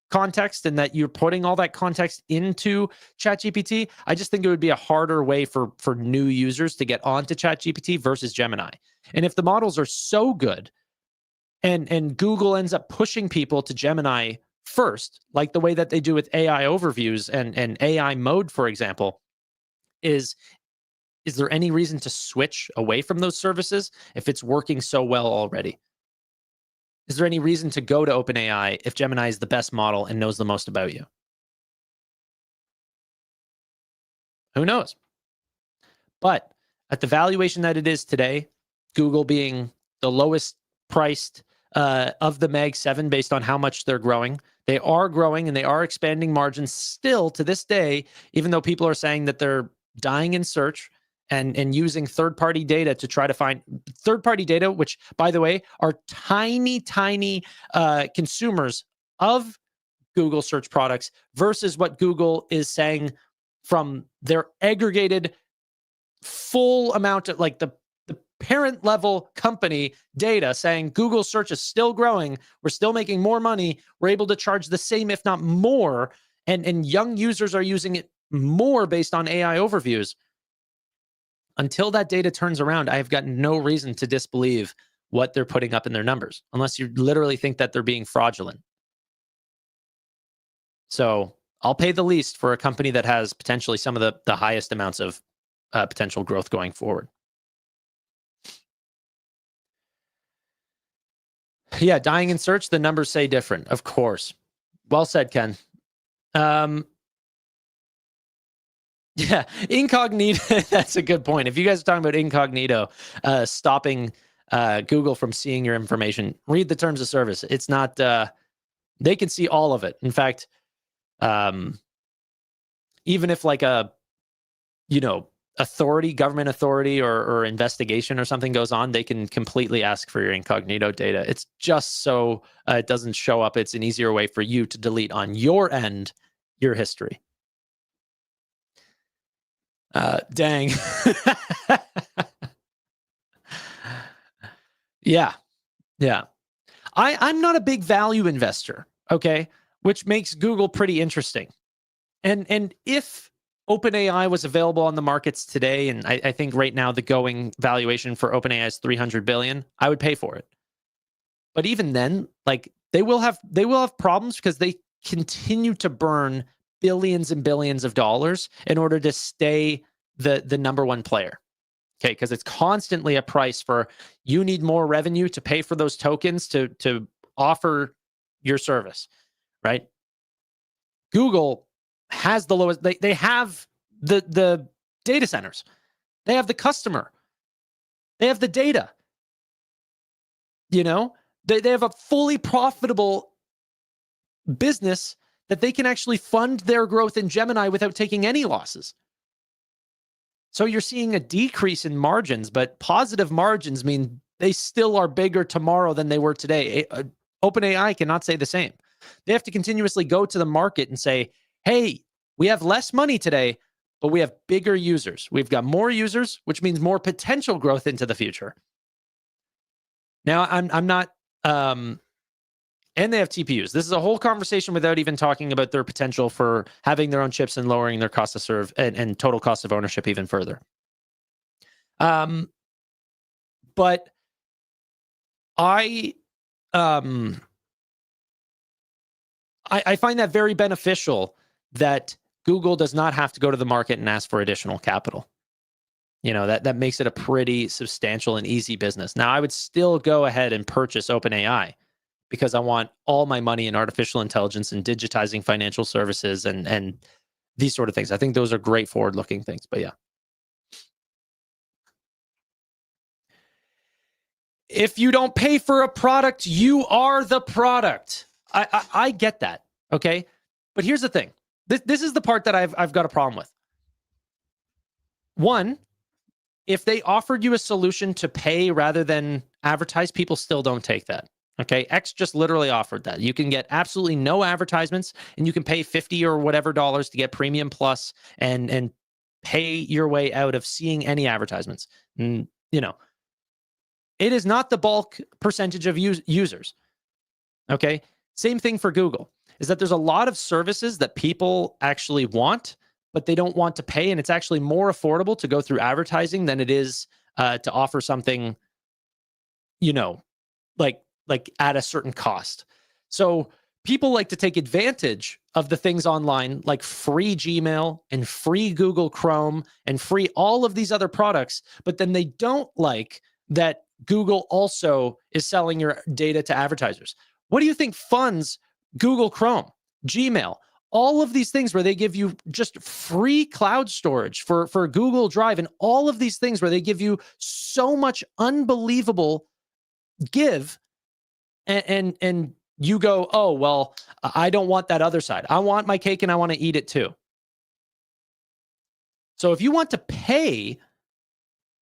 context, and that you're putting all that context into ChatGPT. I just think it would be a harder way for new users to get onto ChatGPT versus Gemini. And if the models are so good and Google ends up pushing people to Gemini first, like the way that they do with AI overviews and AI mode, for example, is there any reason to switch away from those services if it's working so well already? Is there any reason to go to OpenAI if Gemini is the best model and knows the most about you? Who knows? But at the valuation that it is today, Google being the lowest priced of the Mag 7 based on how much they're growing, they are growing and they are expanding margins still to this day, even though people are saying that they're dying in search and using third-party data to try to find third-party data, which, by the way, are tiny consumers of Google search products versus what Google is saying from their aggregated full amount of, like, the parent level company data saying Google search is still growing. We're still making more money. We're able to charge the same, if not more. And young users are using it more based on AI overviews. Until that data turns around, I have got no reason to disbelieve what they're putting up in their numbers, unless you literally think that they're being fraudulent. So I'll pay the least for a company that has potentially some of the highest amounts of potential growth going forward. Yeah, dying in search, the numbers say different, of course. Well said, Ken. Yeah, incognito, that's a good point. If you guys are talking about incognito, stopping Google from seeing your information, read the terms of service. It's not, they can see all of it. In fact, even if like a, government authority or investigation or something goes on, they can completely ask for your incognito data. It's just so it doesn't show up. It's an easier way for you to delete on your end your history. Dang. Yeah. I'm not a big value investor, okay? Which makes Google pretty interesting. And if OpenAI was available on the markets today, and I think right now the going valuation for OpenAI is $300 billion, I would pay for it. But even then, like, they will have problems because they continue to burn billions and billions of dollars in order to stay the number one player. Okay, because it's constantly a price for, you need more revenue to pay for those tokens to offer your service, right? Google has the lowest, they have the data centers, they have the customer, they have the data. They have a fully profitable business that they can actually fund their growth in Gemini without taking any losses. So you're seeing a decrease in margins, but positive margins mean they still are bigger tomorrow than they were today. OpenAI cannot say the same. They have to continuously go to the market and say, hey, we have less money today, but we have bigger users. We've got more users, which means more potential growth into the future. Now, I'm not, and they have TPUs. This is a whole conversation without even talking about their potential for having their own chips and lowering their cost to serve and total cost of ownership even further. But I find that very beneficial that Google does not have to go to the market and ask for additional capital. That makes it a pretty substantial and easy business. Now, I would still go ahead and purchase OpenAI because I want all my money in artificial intelligence and digitizing financial services and these sort of things. I think those are great forward-looking things, but yeah. If you don't pay for a product, you are the product. I get that, okay? But here's the thing. This is the part that I've got a problem with. One, if they offered you a solution to pay rather than advertise, people still don't take that. Okay, X just literally offered that. You can get absolutely no advertisements, and you can pay 50 or whatever dollars to get Premium Plus and pay your way out of seeing any advertisements. And it is not the bulk percentage of users. Okay, same thing for Google. Is that there's a lot of services that people actually want, but they don't want to pay, and it's actually more affordable to go through advertising than it is to offer something, like at a certain cost. So people like to take advantage of the things online, like free Gmail and free Google Chrome and free all of these other products, but then they don't like that Google also is selling your data to advertisers. What do you think funds Google Chrome, Gmail, all of these things where they give you just free cloud storage for Google Drive, and all of these things where they give you so much unbelievable give, and you go, oh, well, I don't want that other side. I want my cake and I want to eat it too. So if you want to pay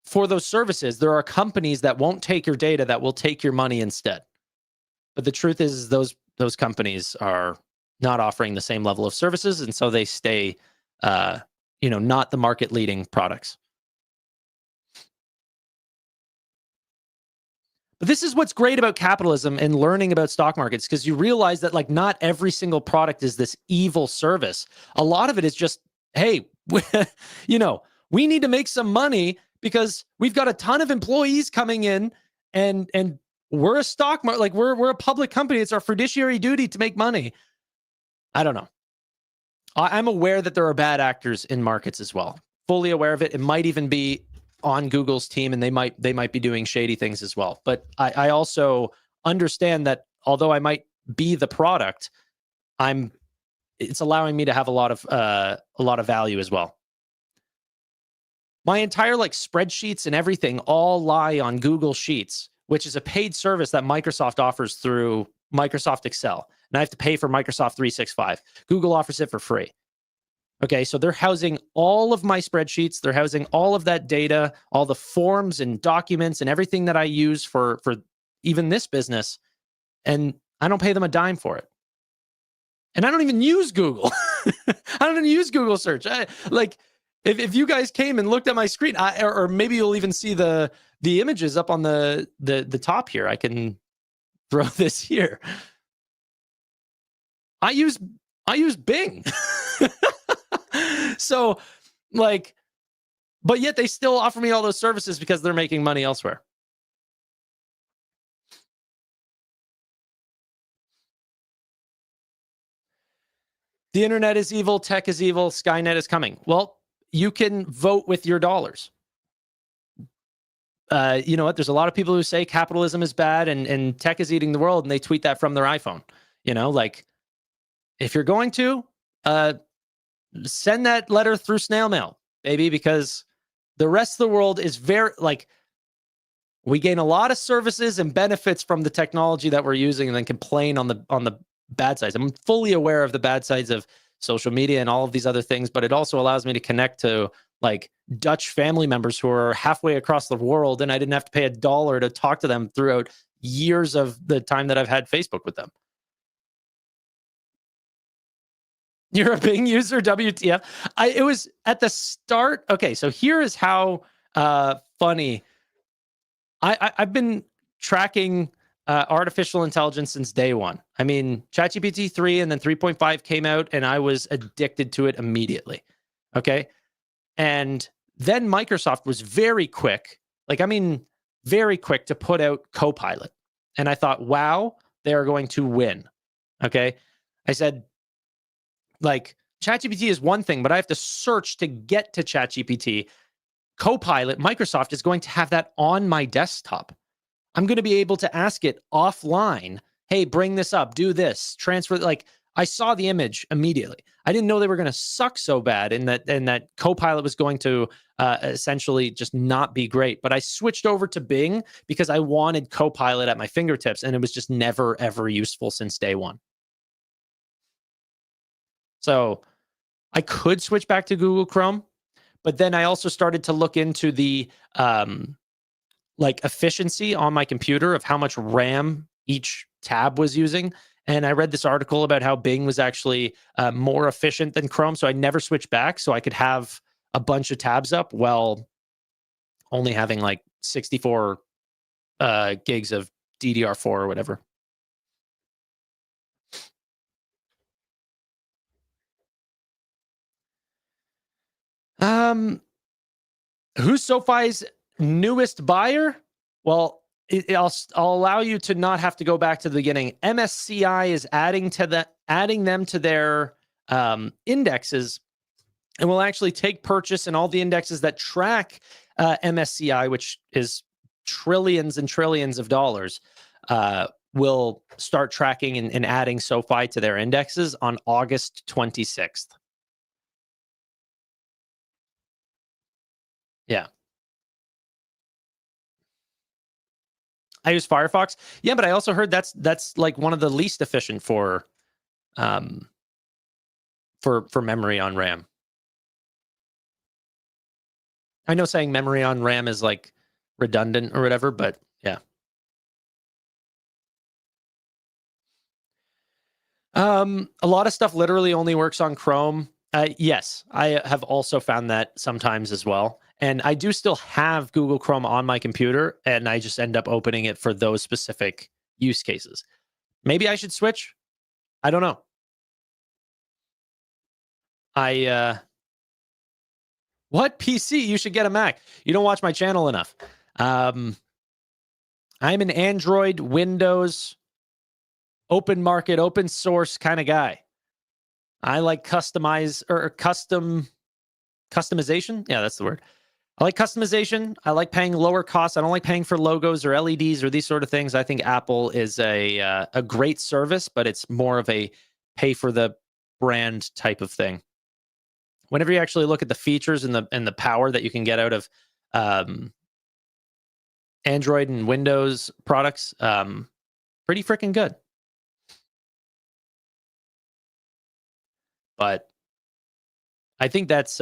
for those services, there are companies that won't take your data, that will take your money instead. But the truth is those companies are not offering the same level of services, and so they stay, not the market leading products. But this is what's great about capitalism and learning about stock markets, because you realize that like not every single product is this evil service. A lot of it is just, hey, we need to make some money because we've got a ton of employees coming in, and we're a stock market, like we're a public company. It's our fiduciary duty to make money. I don't know. I'm aware that there are bad actors in markets as well. Fully aware of it. It might even be on Google's team, and they might be doing shady things as well. But I also understand that although I might be the product, it's allowing me to have a lot of value as well. My entire like spreadsheets and everything all lie on Google Sheets, which is a paid service that Microsoft offers through Microsoft Excel. And I have to pay for Microsoft 365. Google offers it for free. Okay, so they're housing all of my spreadsheets. They're housing all of that data, all the forms and documents and everything that I use for even this business. And I don't pay them a dime for it. And I don't even use Google. I don't even use Google search. If you guys came and looked at my screen, or maybe you'll even see the images up on the top here. I can throw this here. I use Bing. So but yet they still offer me all those services because they're making money elsewhere. The internet is evil, tech is evil, Skynet is coming. Well, you can vote with your dollars. You know what? There's a lot of people who say capitalism is bad and tech is eating the world, and they tweet that from their iPhone. If you're going to, send that letter through snail mail, baby, because the rest of the world is we gain a lot of services and benefits from the technology that we're using, and then complain on the bad sides. I'm fully aware of the bad sides of social media and all of these other things, but it also allows me to connect to like Dutch family members who are halfway across the world, and I didn't have to pay $1 to talk to them throughout years of the time that I've had Facebook with them. You're a Bing user, WTF? It was at the start. Okay, so here is how funny. I've been tracking artificial intelligence since day one. I mean, ChatGPT 3 and then 3.5 came out, and I was addicted to it immediately. Okay, and then Microsoft was very quick, very quick to put out Copilot, and I thought, wow, they are going to win. Okay, I said, ChatGPT is one thing, but I have to search to get to ChatGPT. Copilot, Microsoft is going to have that on my desktop. I'm going to be able to ask it offline, hey, bring this up, do this, transfer. I saw the image immediately. I didn't know they were going to suck so bad, and that Copilot was going to essentially just not be great. But I switched over to Bing because I wanted Copilot at my fingertips, and it was just never, ever useful since day one. So I could switch back to Google Chrome, But then I also started to look into the like efficiency on my computer of how much RAM each tab was using. And I read this article about how Bing was actually more efficient than Chrome. So I never switched back. So I could have a bunch of tabs up while only having like 64 gigs of DDR4 or whatever. Who's SoFi's newest buyer? Well, I'll allow you to not have to go back to the beginning. MSCI is adding them to their indexes, and will actually take purchase in all the indexes that track MSCI, which is trillions and trillions of dollars. Will start tracking and adding SoFi to their indexes on August 26th. Yeah. I use Firefox. Yeah, but I also heard that's like one of the least efficient for memory on RAM. I know saying memory on RAM is like redundant or whatever, but yeah. A lot of stuff literally only works on Chrome. Yes, I have also found that sometimes as well. And I do still have Google Chrome on my computer, and I just end up opening it for those specific use cases. Maybe I should switch. I don't know. What PC? You should get a Mac. You don't watch my channel enough. I'm an Android, Windows, open market, open source kind of guy. I like customization. Yeah, that's the word. I like customization. I like paying lower costs. I don't like paying for logos or LEDs or these sort of things. I think Apple is a great service, but it's more of a pay for the brand type of thing. Whenever you actually look at the features and the power that you can get out of Android and Windows products, pretty freaking good. But I think that's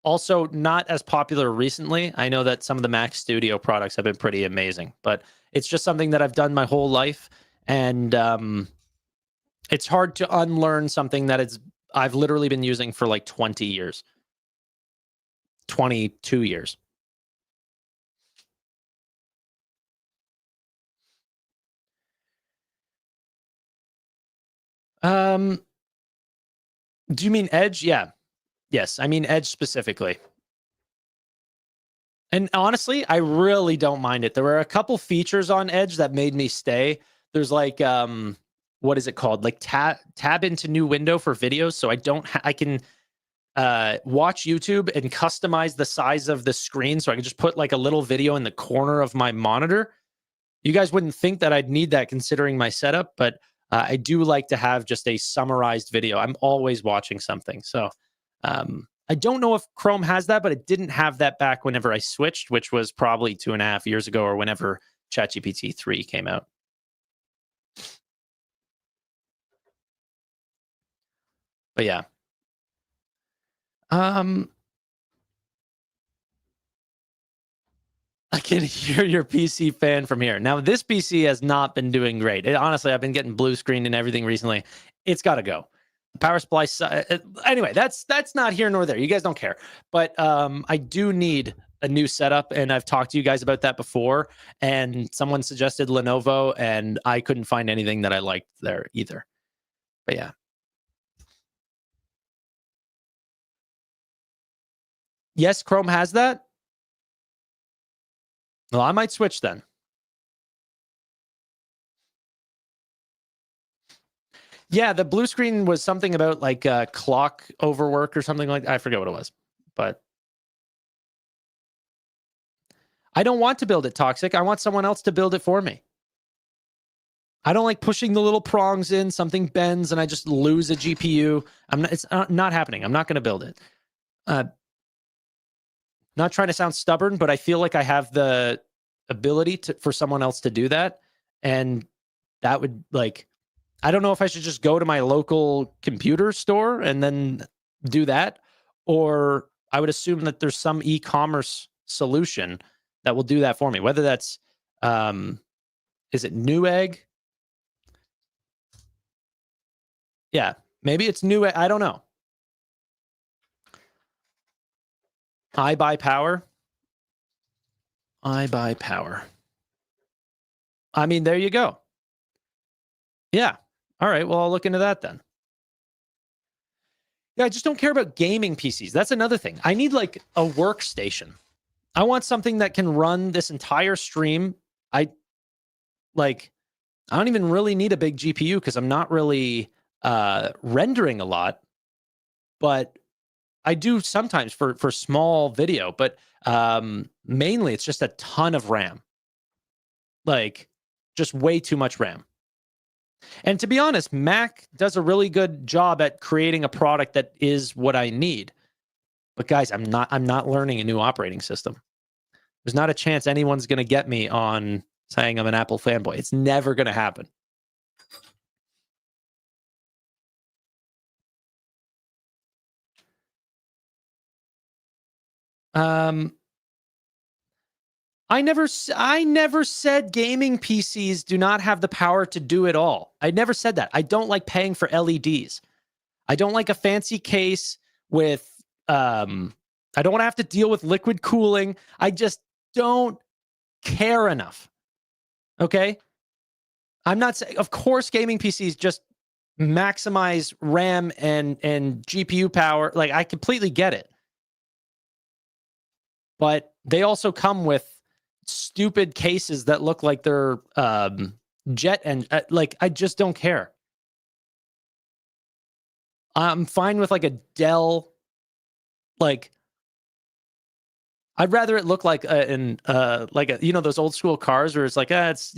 also not as popular recently. I know that some of the Mac Studio products have been pretty amazing, but it's just something that I've done my whole life, and it's hard to unlearn something that I've literally been using for like 20 years, 22 years. Do you mean Edge? Yeah. Yes, I mean Edge specifically. And honestly, I really don't mind it. There were a couple features on Edge that made me stay. There's like what is it called? Like tab into new window for videos, so I can watch YouTube and customize the size of the screen, so I can just put like a little video in the corner of my monitor. You guys wouldn't think that I'd need that considering my setup, but I do like to have just a summarized video. I'm always watching something. So I don't know if Chrome has that, but it didn't have that back whenever I switched, which was probably 2.5 years ago or whenever ChatGPT 3 came out. But yeah. I can hear your PC fan from here. Now, this PC has not been doing great. Honestly, I've been getting blue screen and everything recently. It's got to go. The power supply. Anyway, that's not here nor there. You guys don't care. But I do need a new setup, and I've talked to you guys about that before. And someone suggested Lenovo, and I couldn't find anything that I liked there either. But yeah. Yes, Chrome has that. Well, I might switch then. Yeah, the blue screen was something about like clock overwork or something like that. I forget what it was, but I don't want to build it toxic. I want someone else to build it for me. I don't like pushing the little prongs in, something bends and I just lose a GPU. It's not happening. I'm not going to build it. Not trying to sound stubborn, but I feel like I have the ability for someone else to do that. And that would like, I don't know if I should just go to my local computer store and then do that, or I would assume that there's some e-commerce solution that will do that for me. Whether that's, is it Newegg? Yeah, maybe it's Newegg. I don't know. I buy power. I buy power. I mean, there you go. Yeah. All right. Well, I'll look into that then. Yeah, I just don't care about gaming PCs. That's another thing. I need like a workstation. I want something that can run this entire stream. I don't even really need a big GPU because I'm not really rendering a lot, but I do sometimes for small video, but mainly it's just a ton of RAM. Like just way too much RAM. And to be honest, Mac does a really good job at creating a product that is what I need. But guys, I'm not learning a new operating system. There's not a chance anyone's going to get me on saying I'm an Apple fanboy. It's never going to happen. I never said gaming PCs do not have the power to do it all. I never said that. I don't like paying for LEDs. I don't like a fancy case with I don't want to have to deal with liquid cooling. I just don't care enough. Okay? I'm not saying, of course, gaming PCs just maximize RAM and GPU power. Like, I completely get it. But they also come with stupid cases that look like they're jet and like, I just don't care. I'm fine with like a Dell. Like, I'd rather it look like those old school cars where it's like, it's,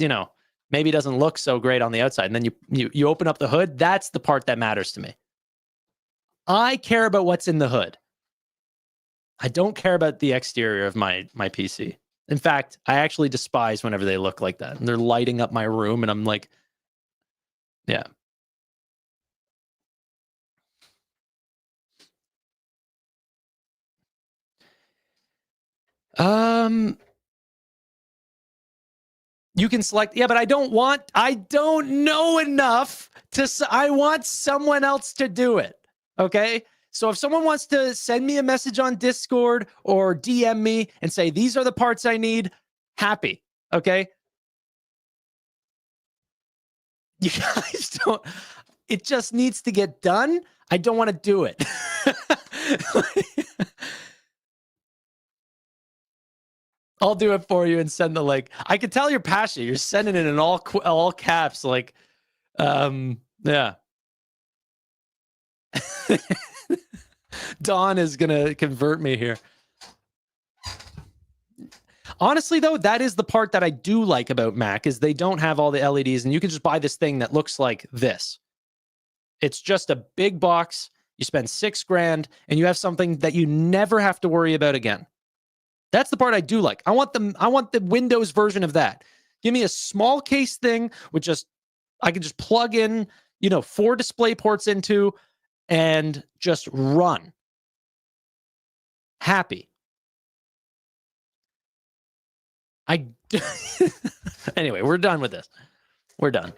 maybe it doesn't look so great on the outside. And then you open up the hood. That's the part that matters to me. I care about what's in the hood. I don't care about the exterior of my PC. In fact, I actually despise whenever they look like that. And they're lighting up my room and I'm like, yeah. You can select, yeah, but I don't know enough I want someone else to do it. Okay. So if someone wants to send me a message on Discord or DM me and say, these are the parts I need, happy. Okay. You guys don't, it just needs to get done. I don't want to do it. I'll do it for you and send the link. I can tell you're passionate. You're sending it in all caps. Like, yeah. Dawn is gonna convert me here. Honestly, though, that is the part that I do like about Mac is they don't have all the LEDs, and you can just buy this thing that looks like this. It's just a big box. You spend $6,000, and you have something that you never have to worry about again. That's the part I do like. I want the Windows version of that. Give me a small case thing with I can just plug in, 4 display ports into and just run. Happy. Anyway, we're done with this. We're done.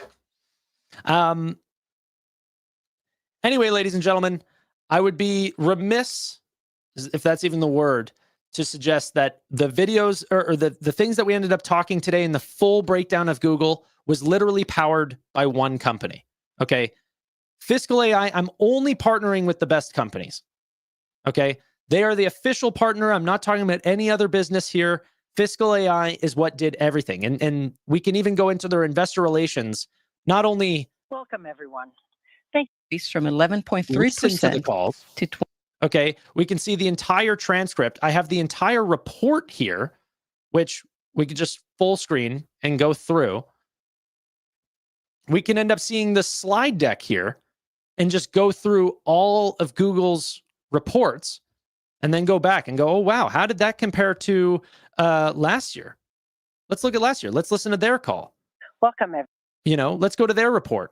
Anyway, ladies and gentlemen, I would be remiss, if that's even the word, to suggest that the videos or the things that we ended up talking today in the full breakdown of Google was literally powered by one company. Okay. Fiscal AI, I'm only partnering with the best companies. Okay. They are the official partner. I'm not talking about any other business here. Fiscal AI is what did everything. And we can even go into their investor relations. Not only welcome everyone. Thank you. From 11.3% to 12. Okay, we can see the entire transcript. I have the entire report here, which we could just full screen and go through. We can end up seeing the slide deck here and just go through all of Google's reports and then go back and go, oh, wow, how did that compare to last year? Let's look at last year. Let's listen to their call. Welcome, everyone. Let's go to their report.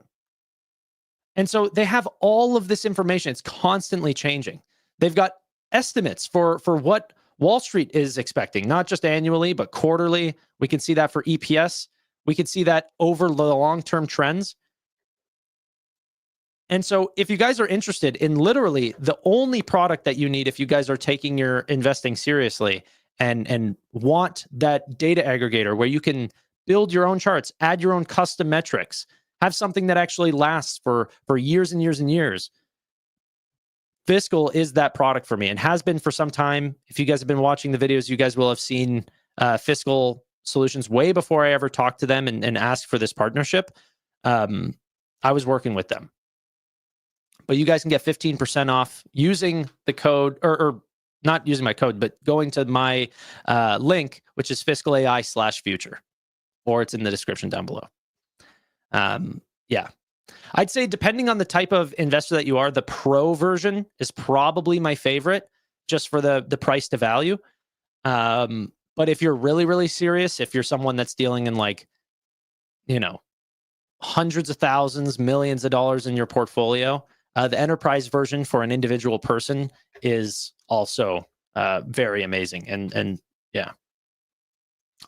And so they have all of this information. It's constantly changing. They've got estimates for what Wall Street is expecting, not just annually, but quarterly. We can see that for EPS. We can see that over the long-term trends. And so if you guys are interested in literally the only product that you need if you guys are taking your investing seriously and want that data aggregator where you can build your own charts, add your own custom metrics, have something that actually lasts for years and years and years, Fiscal is that product for me and has been for some time. If you guys have been watching the videos, you guys will have seen Fiscal Solutions way before I ever talked to them and asked for this partnership. I was working with them. But you guys can get 15% off using the code, or not using my code, but going to my link, which is Fiscal AI/future, or it's in the description down below. Yeah. I'd say depending on the type of investor that you are, the pro version is probably my favorite just for the price to value. But if you're really, really serious, if you're someone that's dealing in like, you know, hundreds of thousands, millions of dollars in your portfolio, the enterprise version for an individual person is also very amazing. And yeah.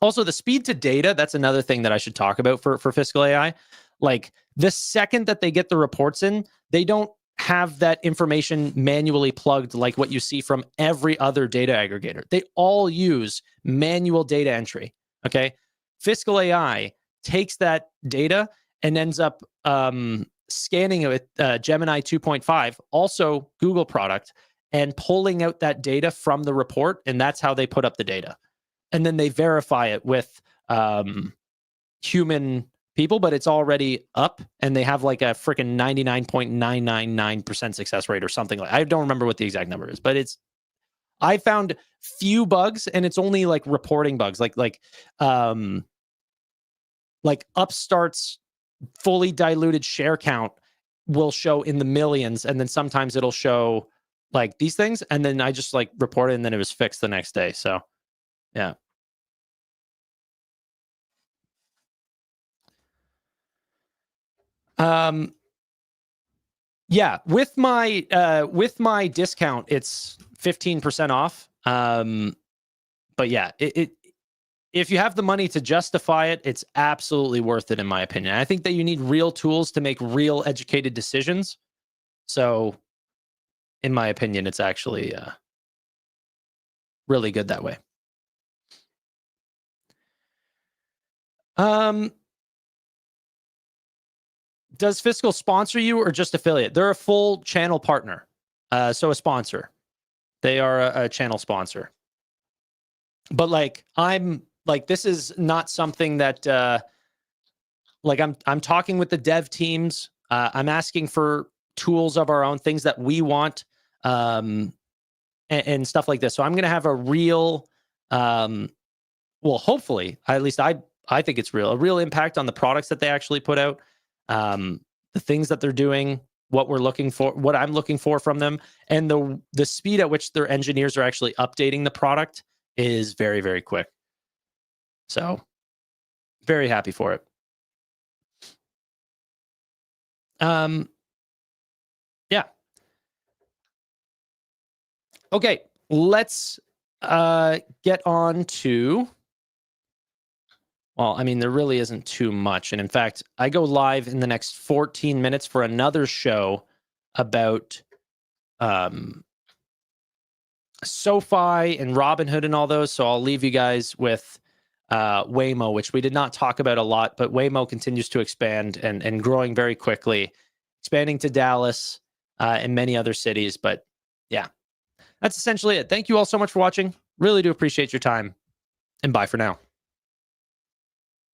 Also, the speed to data, that's another thing that I should talk about for Fiscal AI. Like the second that they get the reports in, they don't have that information manually plugged like what you see from every other data aggregator. They all use manual data entry, okay? Fiscal AI takes that data and ends up scanning it with Gemini 2.5, also Google product, and pulling out that data from the report, and that's how they put up the data. And then they verify it with human people, but it's already up, and they have like a freaking 99.999% success rate or something. Like I don't remember what the exact number is, but I found few bugs, and it's only like reporting bugs, like Upstart's fully diluted share count will show in the millions, and then sometimes it'll show like these things, and then I just like reported, and then it was fixed the next day. So yeah. Yeah, with my discount, it's 15% off. But yeah, if you have the money to justify it, it's absolutely worth it, in my opinion. I think that you need real tools to make real educated decisions. So, in my opinion, it's actually really good that way. Does Fiscal sponsor you or just affiliate? They're a full channel partner, so a sponsor. They are a channel sponsor. But like this is not something that like I'm talking with the dev teams. I'm asking for tools of our own, things that we want, and stuff like this. So I'm going to have a real, well, hopefully, at least I think it's real, a real impact on the products that they actually put out, the things that they're doing, what we're looking for, what I'm looking for from them, and the speed at which their engineers are actually updating the product is very, very quick. So very happy for it. Yeah. Okay, let's get on to, well, I mean, there really isn't too much. And in fact, I go live in the next 14 minutes for another show about SoFi and Robinhood and all those. So I'll leave you guys with Waymo, which we did not talk about a lot, but Waymo continues to expand and growing very quickly, expanding to Dallas and many other cities. But yeah, that's essentially it. Thank you all so much for watching. Really do appreciate your time, and bye for now.